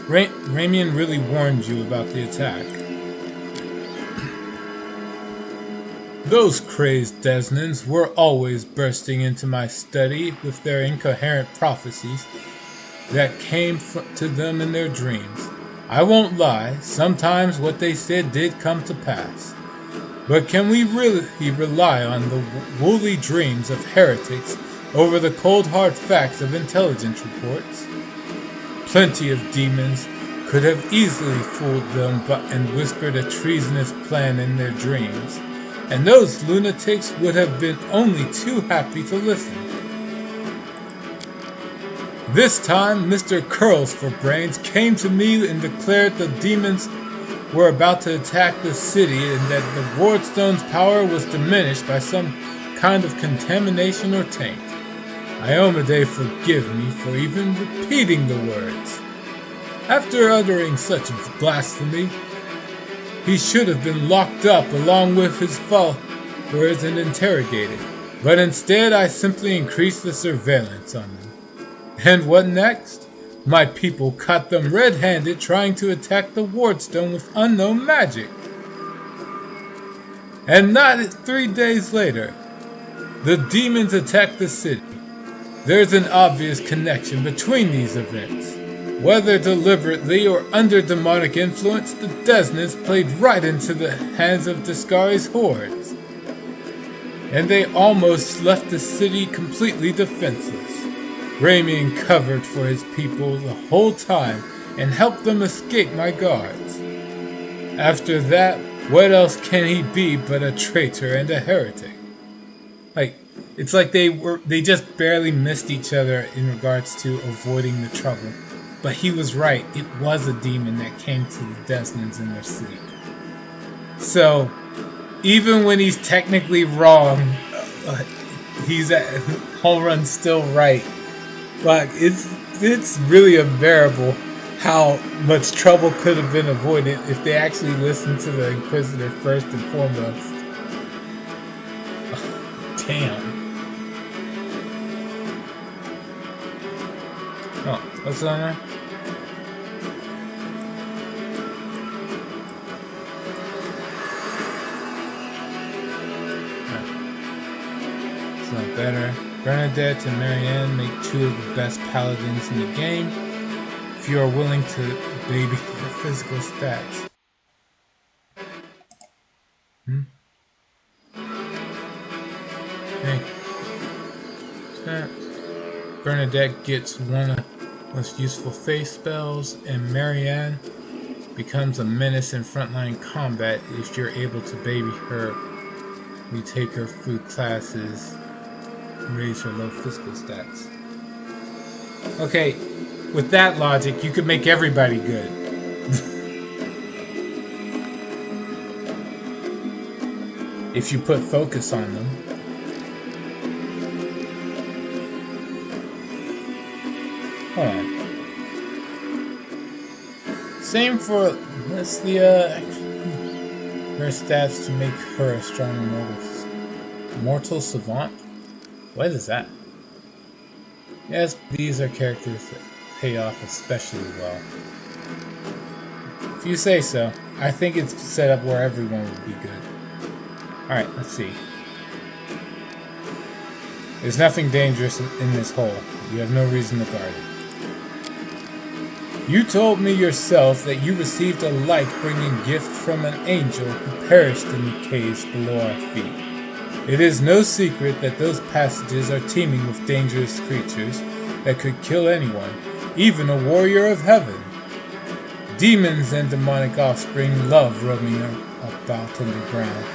Ramian really warned you about the attack. Those crazed Desnans were always bursting into my study with their incoherent prophecies that came to them in their dreams. I won't lie, sometimes what they said did come to pass. But can we really rely on the woolly dreams of heretics over the cold hard facts of intelligence reports? Plenty of demons could have easily fooled them and whispered a treasonous plan in their dreams, and those lunatics would have been only too happy to listen. This time, Mr. Curls for Brains came to me and declared the demons were about to attack the city and that the Wardstone's power was diminished by some kind of contamination or taint. Iomedae forgive me for even repeating the words. After uttering such blasphemy, he should have been locked up along with his followers and interrogated, but instead I simply increased the surveillance on them. And what next? My people caught them red-handed trying to attack the Wardstone with unknown magic. And not 3 days later, the demons attacked the city. There's an obvious connection between these events. Whether deliberately or under demonic influence, the Desnans played right into the hands of Discari's hordes. And they almost left the city completely defenseless. Ramian covered for his people the whole time and helped them escape my guards. After that, what else can he be but a traitor and a heretic? It's like they just barely missed each other in regards to avoiding the trouble. But he was right, it was a demon that came to the Desnans in their sleep. So, even when he's technically wrong, he's at home run's still right. Like, it's really unbearable how much trouble could have been avoided if they actually listened to the Inquisitor first and foremost. Damn. Oh, what's on there? It's not better. Bernadette and Marianne make 2 of the best paladins in the game, if you are willing to baby their physical stats. Hey. Bernadette gets 1 most useful face spells, and Marianne becomes a menace in frontline combat if you're able to baby her, retake her through classes, and raise her low physical stats. Okay, with that logic, you could make everybody good. If you put focus on them. Hold on. Same for her stats to make her a strong mortal savant. What is that? Yes, these are characters that pay off especially well. If you say so, I think it's set up where everyone would be good. Alright, let's see. There's nothing dangerous in this hole. You have no reason to guard it. You told me yourself that you received a light bringing gift from an angel who perished in the caves below our feet. It is no secret that those passages are teeming with dangerous creatures that could kill anyone, even a warrior of heaven. Demons and demonic offspring love roaming about underground.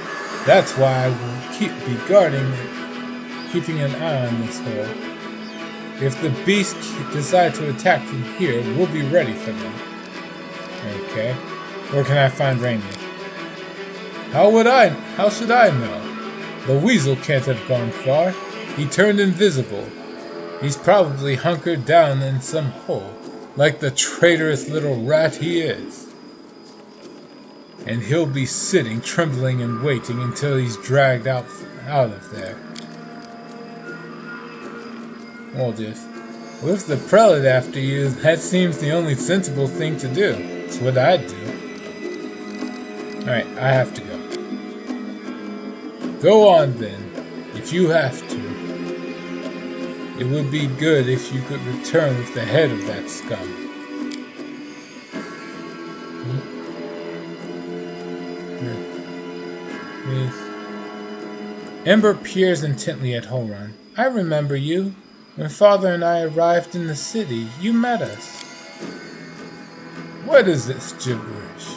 That's why I will be guarding it, keeping an eye on this hole. If the beasts decide to attack from here, we'll be ready for them. Okay. Where can I find Rainier? How should I know? The weasel can't have gone far. He turned invisible. He's probably hunkered down in some hole, like the traitorous little rat he is. And he'll be sitting, trembling and waiting until he's dragged out of there. Well, with the prelate after you, that seems the only sensible thing to do. It's what I'd do. Alright, I have to go. Go on then, if you have to. It would be good if you could return with the head of that scum. Ember peers intently at Holron. I remember you. When Father and I arrived in the city, you met us. What is this gibberish?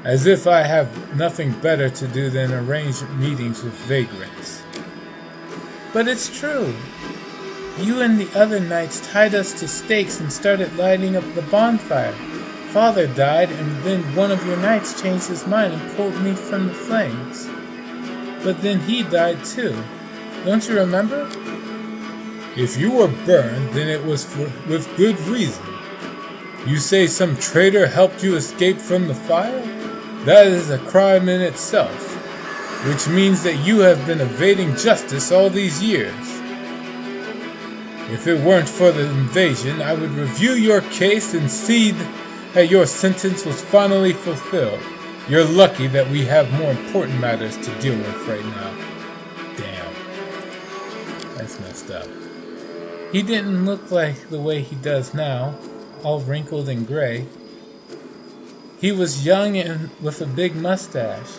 As if I have nothing better to do than arrange meetings with vagrants. But it's true. You and the other knights tied us to stakes and started lighting up the bonfire. Father died, and then one of your knights changed his mind and pulled me from the flames. But then he died too. Don't you remember? If you were burned, then it was with good reason. You say some traitor helped you escape from the fire? That is a crime in itself, which means that you have been evading justice all these years. If it weren't for the invasion, I would review your case and see that your sentence was finally fulfilled. You're lucky that we have more important matters to deal with right now. Damn. That's messed up. He didn't look like the way he does now, all wrinkled and gray. He was young and with a big mustache.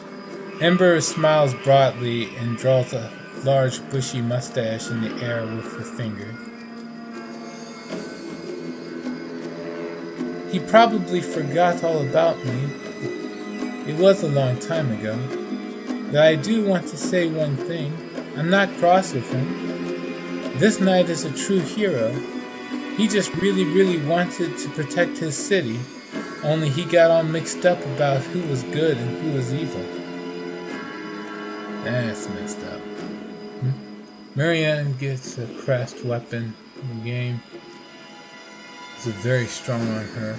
Ember smiles broadly and draws a large bushy mustache in the air with her finger. He probably forgot all about me. It was a long time ago. But I do want to say one thing. I'm not cross with him. This knight is a true hero. He just really wanted to protect his city, only he got all mixed up about who was good and who was evil. That's messed up. Marianne gets a crafted weapon in the game. It's very strong on her,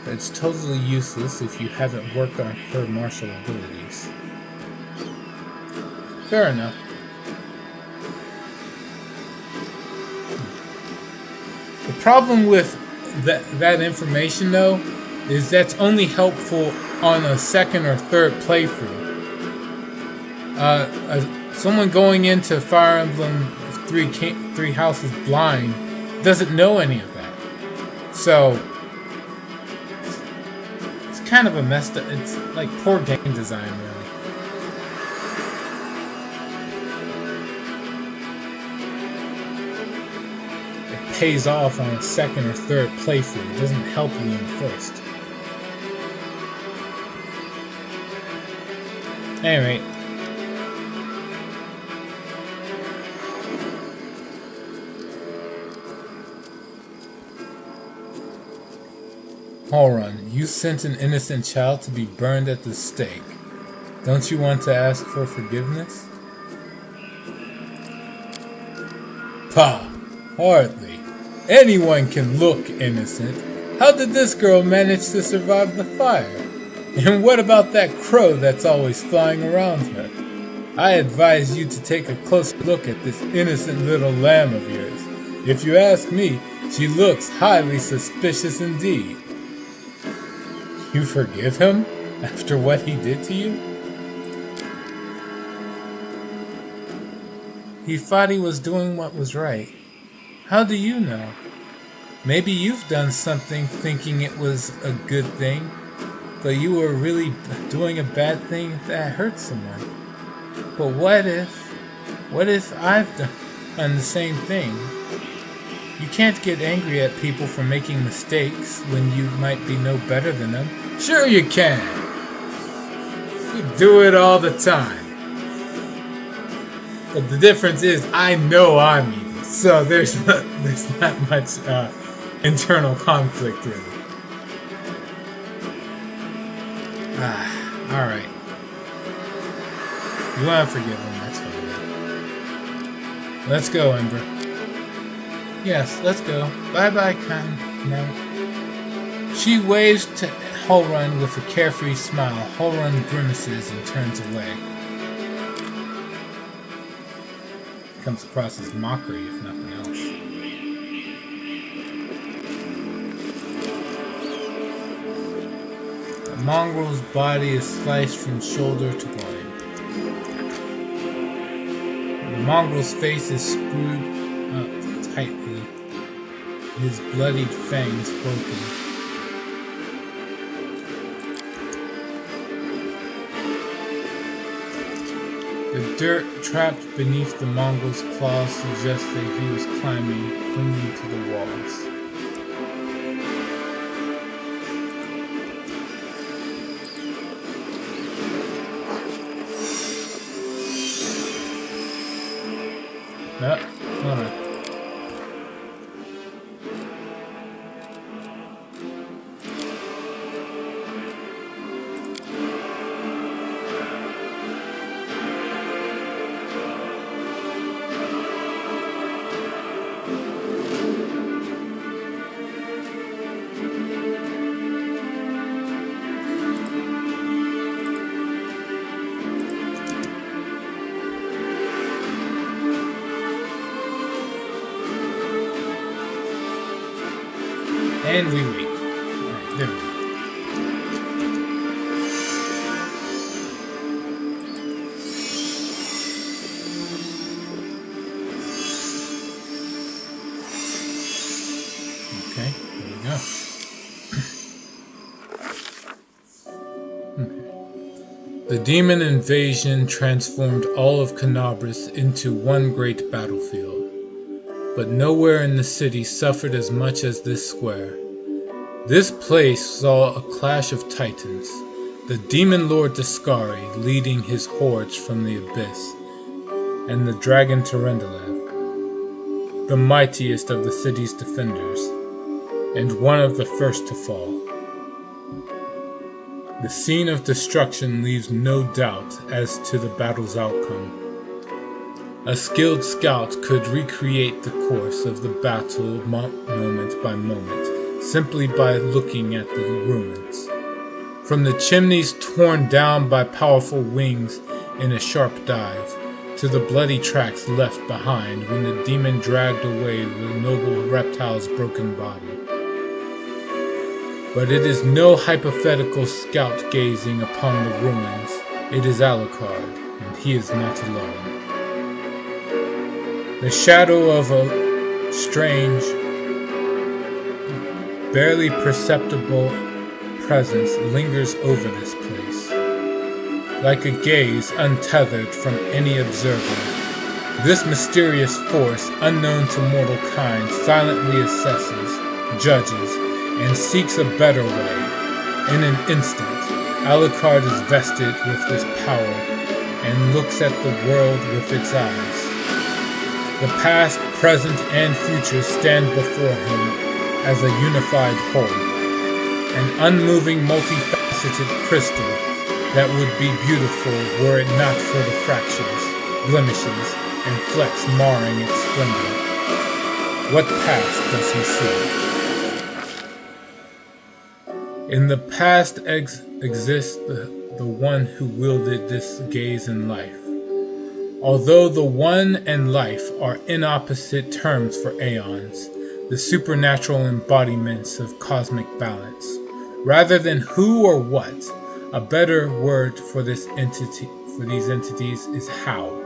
but it's totally useless if you haven't worked on her martial abilities. Fair enough. The problem with that information, though, is that's only helpful on a second or third playthrough. Someone going into Fire Emblem Three Houses blind doesn't know any of that. So, it's kind of a messed up, it's like poor game design, really. it pays off on a second or third playthrough. It doesn't help you in the first. Anyway. Holrun, you sent an innocent child to be burned at the stake. Don't you want to ask for forgiveness? Pah, hardly. Anyone can look innocent. How did this girl manage to survive the fire? And what about that crow that's always flying around her? I advise you to take a close look at this innocent little lamb of yours. If you ask me, she looks highly suspicious indeed. You forgive him after what he did to you? He thought he was doing what was right. How do you know? Maybe you've done something thinking it was a good thing, but you were really doing a bad thing that hurt someone. But what if I've done the same thing? You can't get angry at people for making mistakes when you might be no better than them. Sure you can. You do it all the time. But the difference is, I know I'm evil, so there's not much internal conflict really. Alright. You want to forgive him, that's fine. Let's go, Ember. Yes, let's go. Bye-bye, Khan. No. She waves to Holrun with a carefree smile. Holrun grimaces and turns away. Comes across as mockery, if nothing else. The mongrel's body is sliced from shoulder to groin. The mongrel's face is screwed up tightly, his bloodied fangs broken. The dirt trapped beneath the mongrel's claws suggests that he was climbing, clinging to the walls. Hold on. And we wait. Alright, there we go. Okay, there we go. Okay. The demon invasion transformed all of Canabras into one great battlefield. But nowhere in the city suffered as much as this square. This place saw a clash of titans, the demon lord Dascari leading his hordes from the abyss, and the dragon Terendelev, the mightiest of the city's defenders, and one of the first to fall. The scene of destruction leaves no doubt as to the battle's outcome. A skilled scout could recreate the course of the battle moment by moment, simply by looking at the ruins. From the chimneys torn down by powerful wings in a sharp dive, to the bloody tracks left behind when the demon dragged away the noble reptile's broken body. But it is no hypothetical scout gazing upon the ruins. It is Alucard, and he is not alone. The shadow of a strange, barely perceptible presence lingers over this place. Like a gaze untethered from any observer, This mysterious force, unknown to mortal kind, silently assesses, judges, and seeks a better way. In an instant, Alucard is vested with this power and looks at the world with its eyes. The past, present, and future stand before him as a unified whole, an unmoving, multifaceted crystal that would be beautiful were it not for the fractures, blemishes, and flecks marring its splendor. What past does he see? In the past exists the one who wielded this gaze in life. Although the one and life are inopposite terms for aeons, the supernatural embodiments of cosmic balance. Rather than who or what, a better word for these entities is how.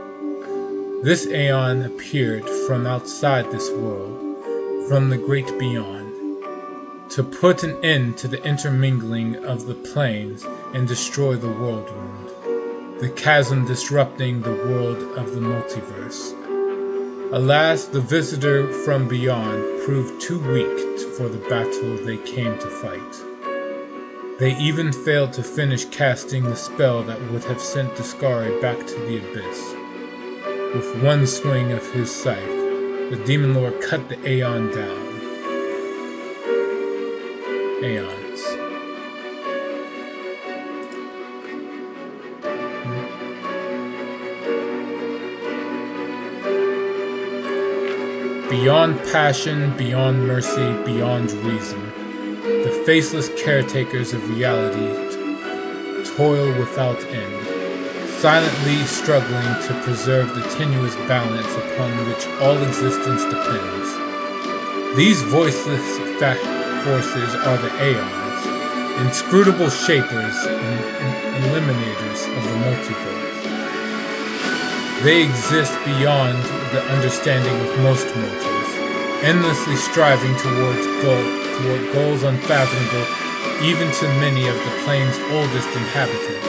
This aeon appeared from outside this world, from the great beyond, to put an end to the intermingling of the planes and destroy the world wound, the chasm disrupting the world of the multiverse. Alas, the visitor from beyond proved too weak for the battle they came to fight. They even failed to finish casting the spell that would have sent Discari back to the abyss. With one swing of his scythe, the Demon Lord cut the Aeon down. Aeons. Beyond passion, beyond mercy, beyond reason, the faceless caretakers of reality toil without end, silently struggling to preserve the tenuous balance upon which all existence depends. These voiceless forces are the Aeons, inscrutable shapers and eliminators of the multiverse. They exist beyond the understanding of most mortals, endlessly striving toward goals unfathomable even to many of the plane's oldest inhabitants.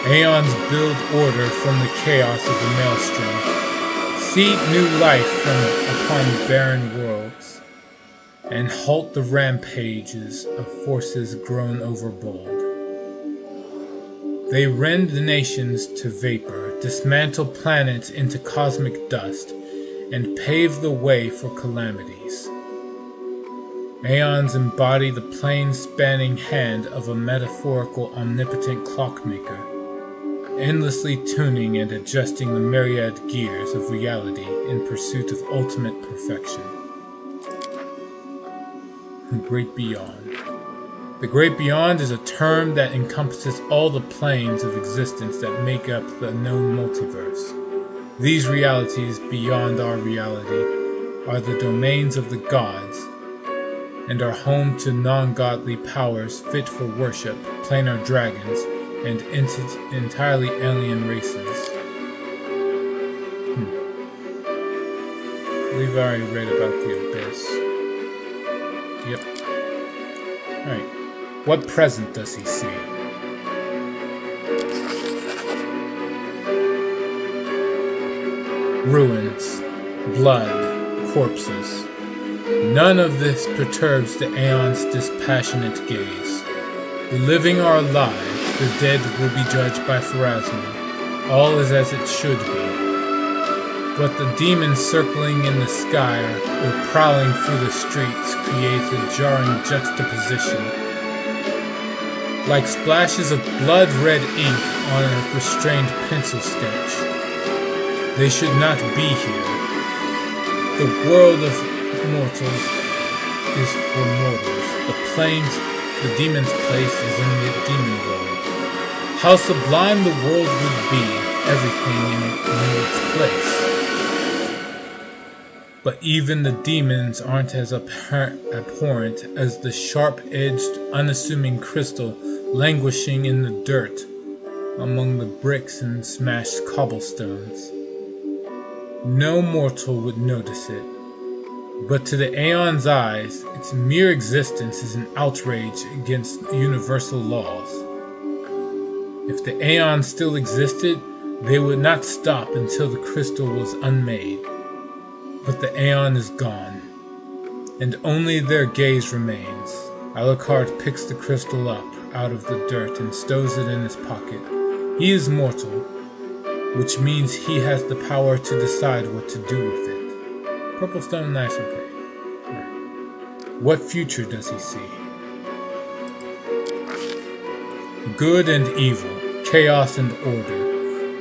Aeons build order from the chaos of the maelstrom, seed new life from upon barren worlds, and halt the rampages of forces grown overbold. They rend the nations to vapor, dismantle planets into cosmic dust, and pave the way for calamities. Aeons embody the plane-spanning hand of a metaphorical omnipotent clockmaker, endlessly tuning and adjusting the myriad gears of reality in pursuit of ultimate perfection. The Great Beyond. The Great Beyond is a term that encompasses all the planes of existence that make up the known multiverse. These realities beyond our reality are the domains of the gods, and are home to non-godly powers fit for worship, planar dragons, and entirely alien races. I believe I already read about the Abyss. Yep. Alright. What present does he see? Ruins, blood, corpses. None of this perturbs the Aeon's dispassionate gaze. The living are alive, the dead will be judged by Pharasma. All is as it should be. But the demons circling in the sky or prowling through the streets create a jarring juxtaposition. Like splashes of blood-red ink on a restrained pencil sketch. They should not be here. The world of mortals is for mortals. The demon's place is in the demon world. How sublime the world would be, everything in its place. But even the demons aren't as abhorrent as the sharp-edged, unassuming crystal languishing in the dirt among the bricks and smashed cobblestones. No mortal would notice it, but to the Aeon's eyes, its mere existence is an outrage against universal laws. If the Aeon still existed, They would not stop until the crystal was unmade. But the Aeon is gone, and only their gaze remains. Alucard picks the crystal up out of the dirt and stows it in his pocket. He is mortal, which means he has the power to decide what to do with it. Purple stone, nice, okay. What future does he see? Good and evil, chaos and order.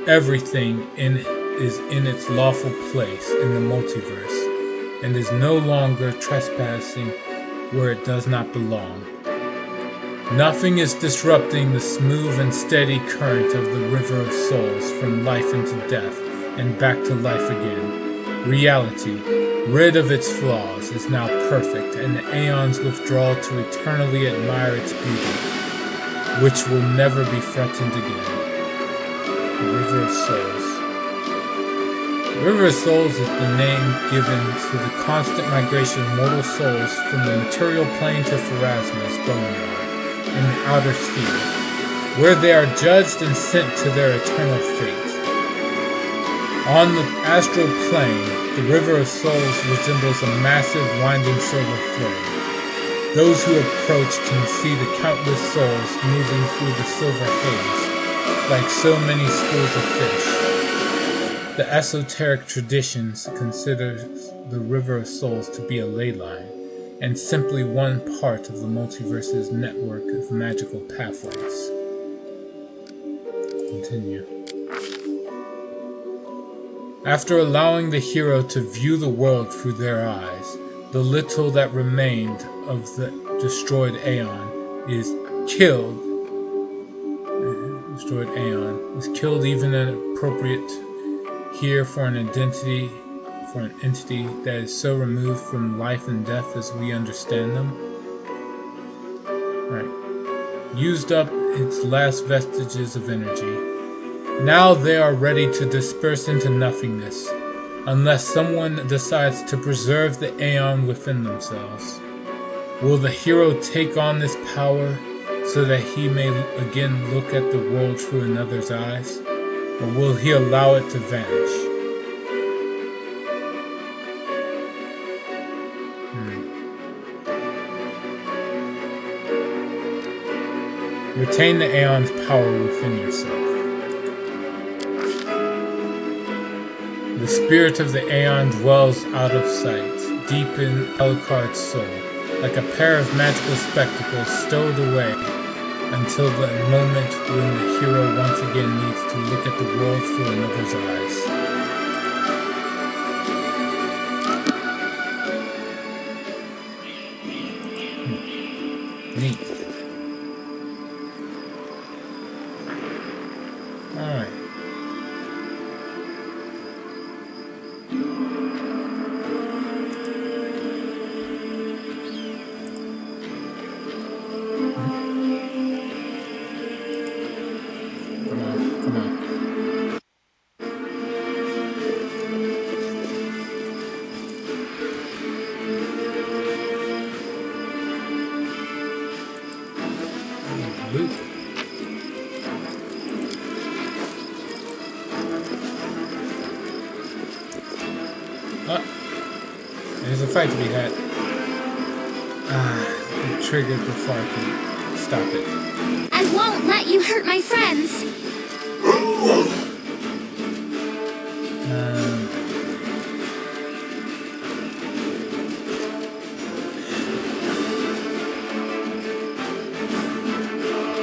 Everything is in its lawful place in the multiverse, and is no longer trespassing where it does not belong. Nothing is disrupting the smooth and steady current of the river of souls from life into death and back to life again. Reality, rid of its flaws, is now perfect, and the Aeon's withdrawal to eternally admire its beauty, which will never be threatened again. The River of Souls. The River of Souls is the name given to the constant migration of mortal souls from the material plane to Pharasma's boneyard in the outer sphere, where they are judged and sent to their eternal fate. On the astral plane, the River of Souls resembles a massive winding silver thread. Those who approach can see the countless souls moving through the silver haze, like so many schools of fish. The esoteric traditions consider the River of Souls to be a ley line, and simply one part of the multiverse's network of magical pathways. Continue. After allowing the hero to view the world through their eyes, the little that remained of the destroyed Aeon is killed. Destroyed Aeon is killed, even appropriate here for an entity that is so removed from life and death as we understand them. Right. Used up its last vestiges of energy. Now they are ready to disperse into nothingness, unless someone decides to preserve the Aeon within themselves. Will the hero take on this power so that he may again look at the world through another's eyes? Or will he allow it to vanish? Retain the Aeon's power within yourself. The spirit of the Aeon dwells out of sight, deep in Alucard's soul, like a pair of magical spectacles stowed away until the moment when the hero once again needs to look at the world through another's eyes. Neat. Alright. Come on. Loop. There's a fight to be had. It triggered before I can stop it. I won't let you hurt my friends.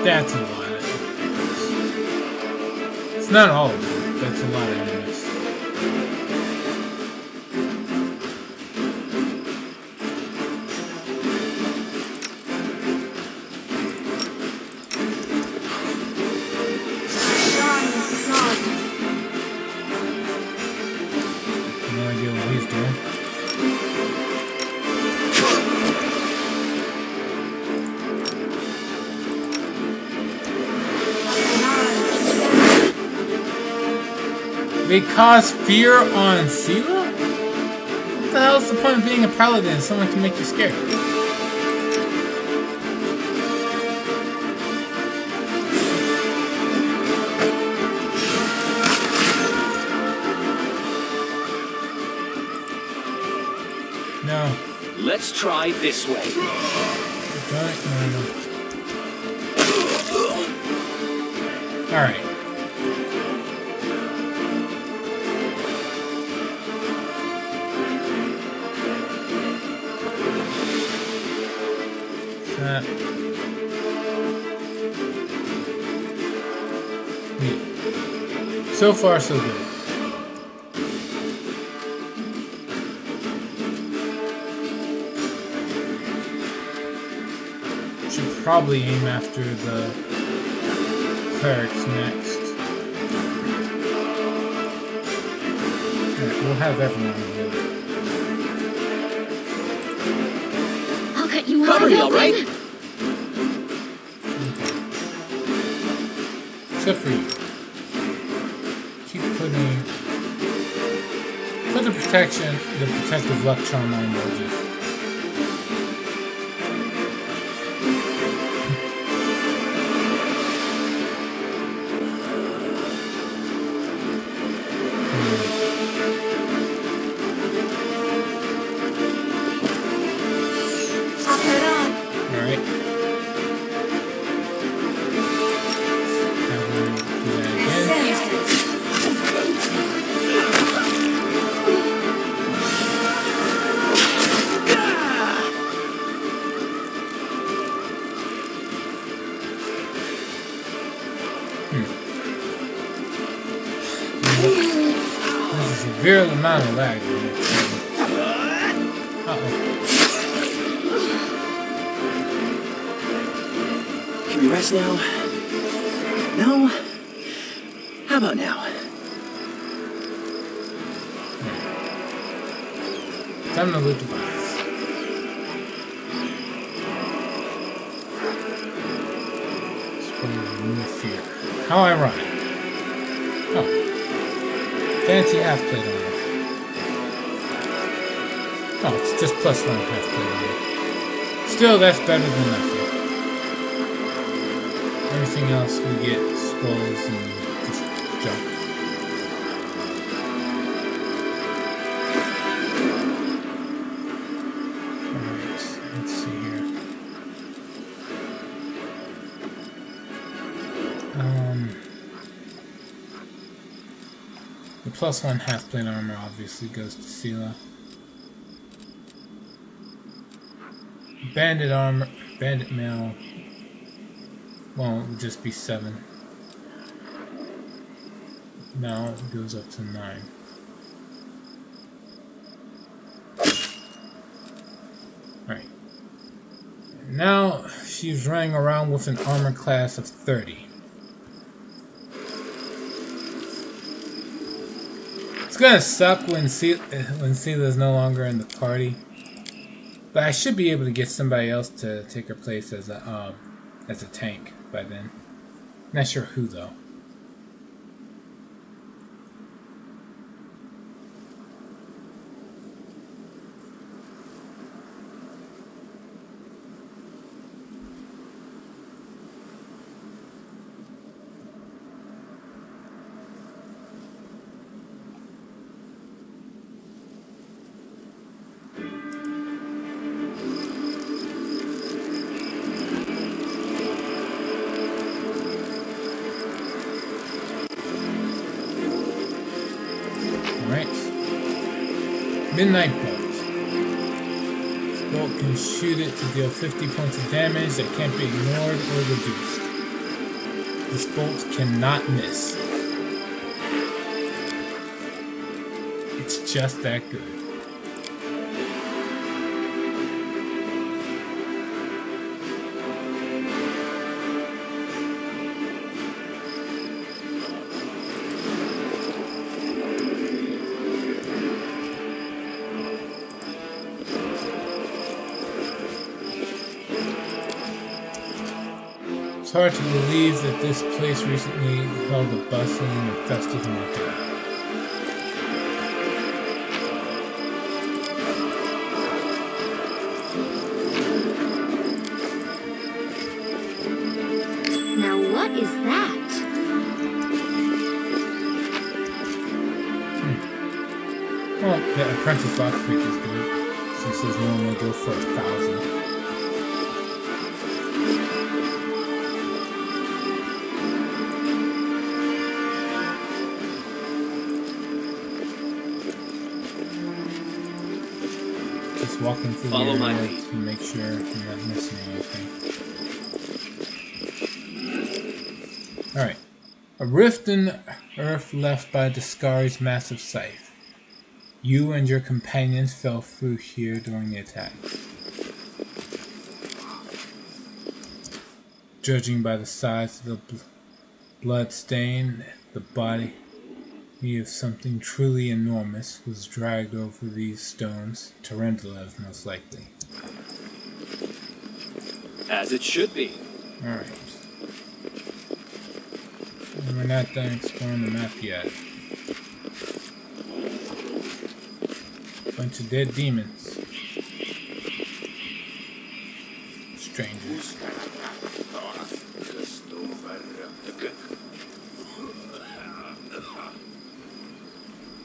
That's a lot of enemies. It's not all of them, that's a lot of enemies. No idea what he's doing. They cause fear on Siva? What the hell is the point of being a paladin? Someone can make you scared. No. Let's try this way. No. Alright. So far, so good. Should probably aim after the clerics next. Alright, we'll have everyone here. I'll cut you Cover wide me, all open. right? Except for you. Keep putting... Put the protective luck charm on Moses. Alright. Now we're going to do that again. There's a severe amount of lag. Uh-oh. Can we rest now? No? How about now? Time to loot the box. Remove fear. How ironic. Oh. Fancy half-plate armor. Oh, it's just +1 half-plate armor. Still, that's better than nothing. Everything else we get skulls and just junk. Alright, let's see here. The +1 half-plate armor obviously goes to Sela. Bandit armor, bandit mail. Well, it would just be 7. Now it goes up to 9. Right. Now she's running around with an armor class of 30. It's gonna suck when Sela's no longer in the party. But I should be able to get somebody else to take her place as a tank by then. Not sure who though. Midnight Bolt. This bolt can shoot it to deal 50 points of damage that can't be ignored or reduced. This bolt cannot miss. It's just that good. It's hard to believe that this place recently held a bustling and festive market. Now what is that? Well, the apprentice lockpick is good, since says normally go for 1,000. Just walking through Follow the my area lead. to make sure I'm not missing anything. Alright. A rift in earth left by Discari's massive scythe. You and your companions fell through here during the attack. Judging by the size of the blood stain, the body of something truly enormous was dragged over these stones to Rendelev, most likely. As it should be. Alright. We're not done exploring the map yet. Bunch of dead demons. Strangers.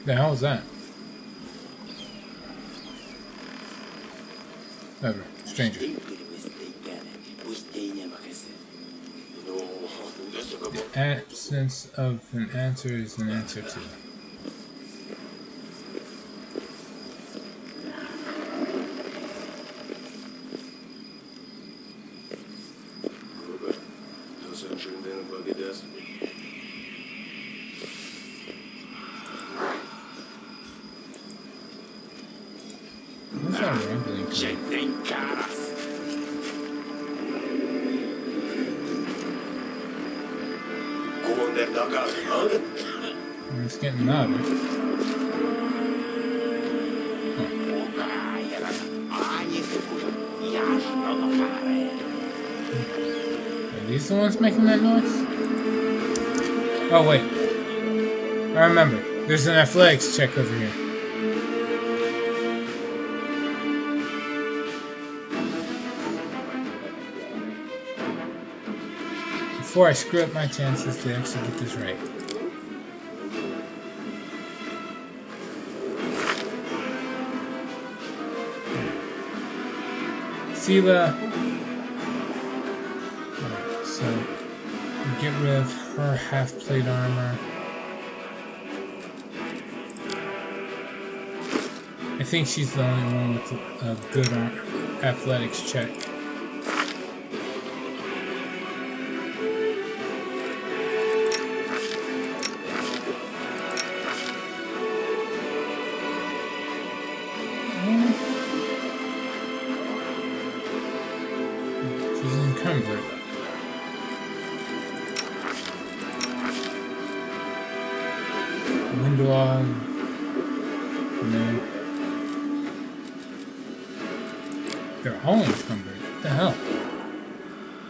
The hell is that? Whatever. Stranger. The absence of an answer is an answer too. What's that rambling to? It's getting louder. Are these the ones making that noise? Oh wait. I remember. There's an athletics check over here. Before I screw up my chances to actually get this right. Sela. Alright, so get rid of her half-plate armor. I think she's the only one with a good athletics check. She's encumbered. Windwall. No. They're all encumbered. What the hell?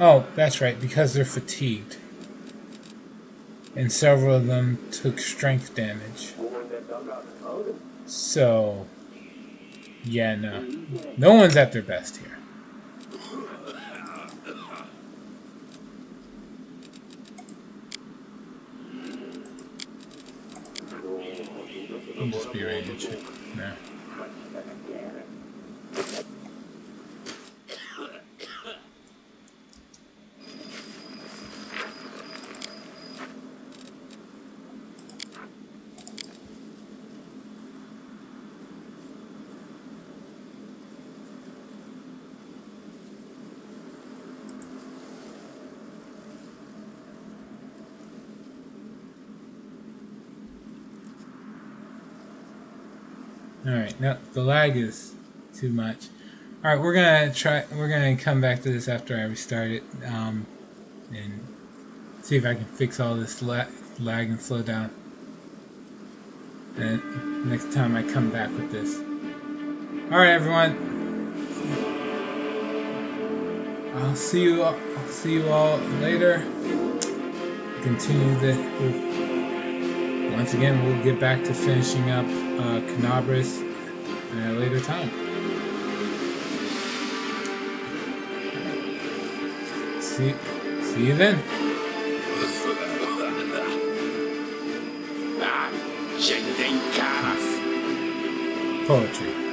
Oh, that's right, because they're fatigued. And several of them took strength damage. So, yeah, no. No one's at their best here. I'll just be ready to check now. Alright, no, the lag is too much. Alright, we're gonna come back to this after I restart it, and see if I can fix all this lag and slow down. And next time I come back with this. Alright everyone. I'll see you all later. Continue once again, we'll get back to finishing up Canabras at a later time. See you then. Poetry.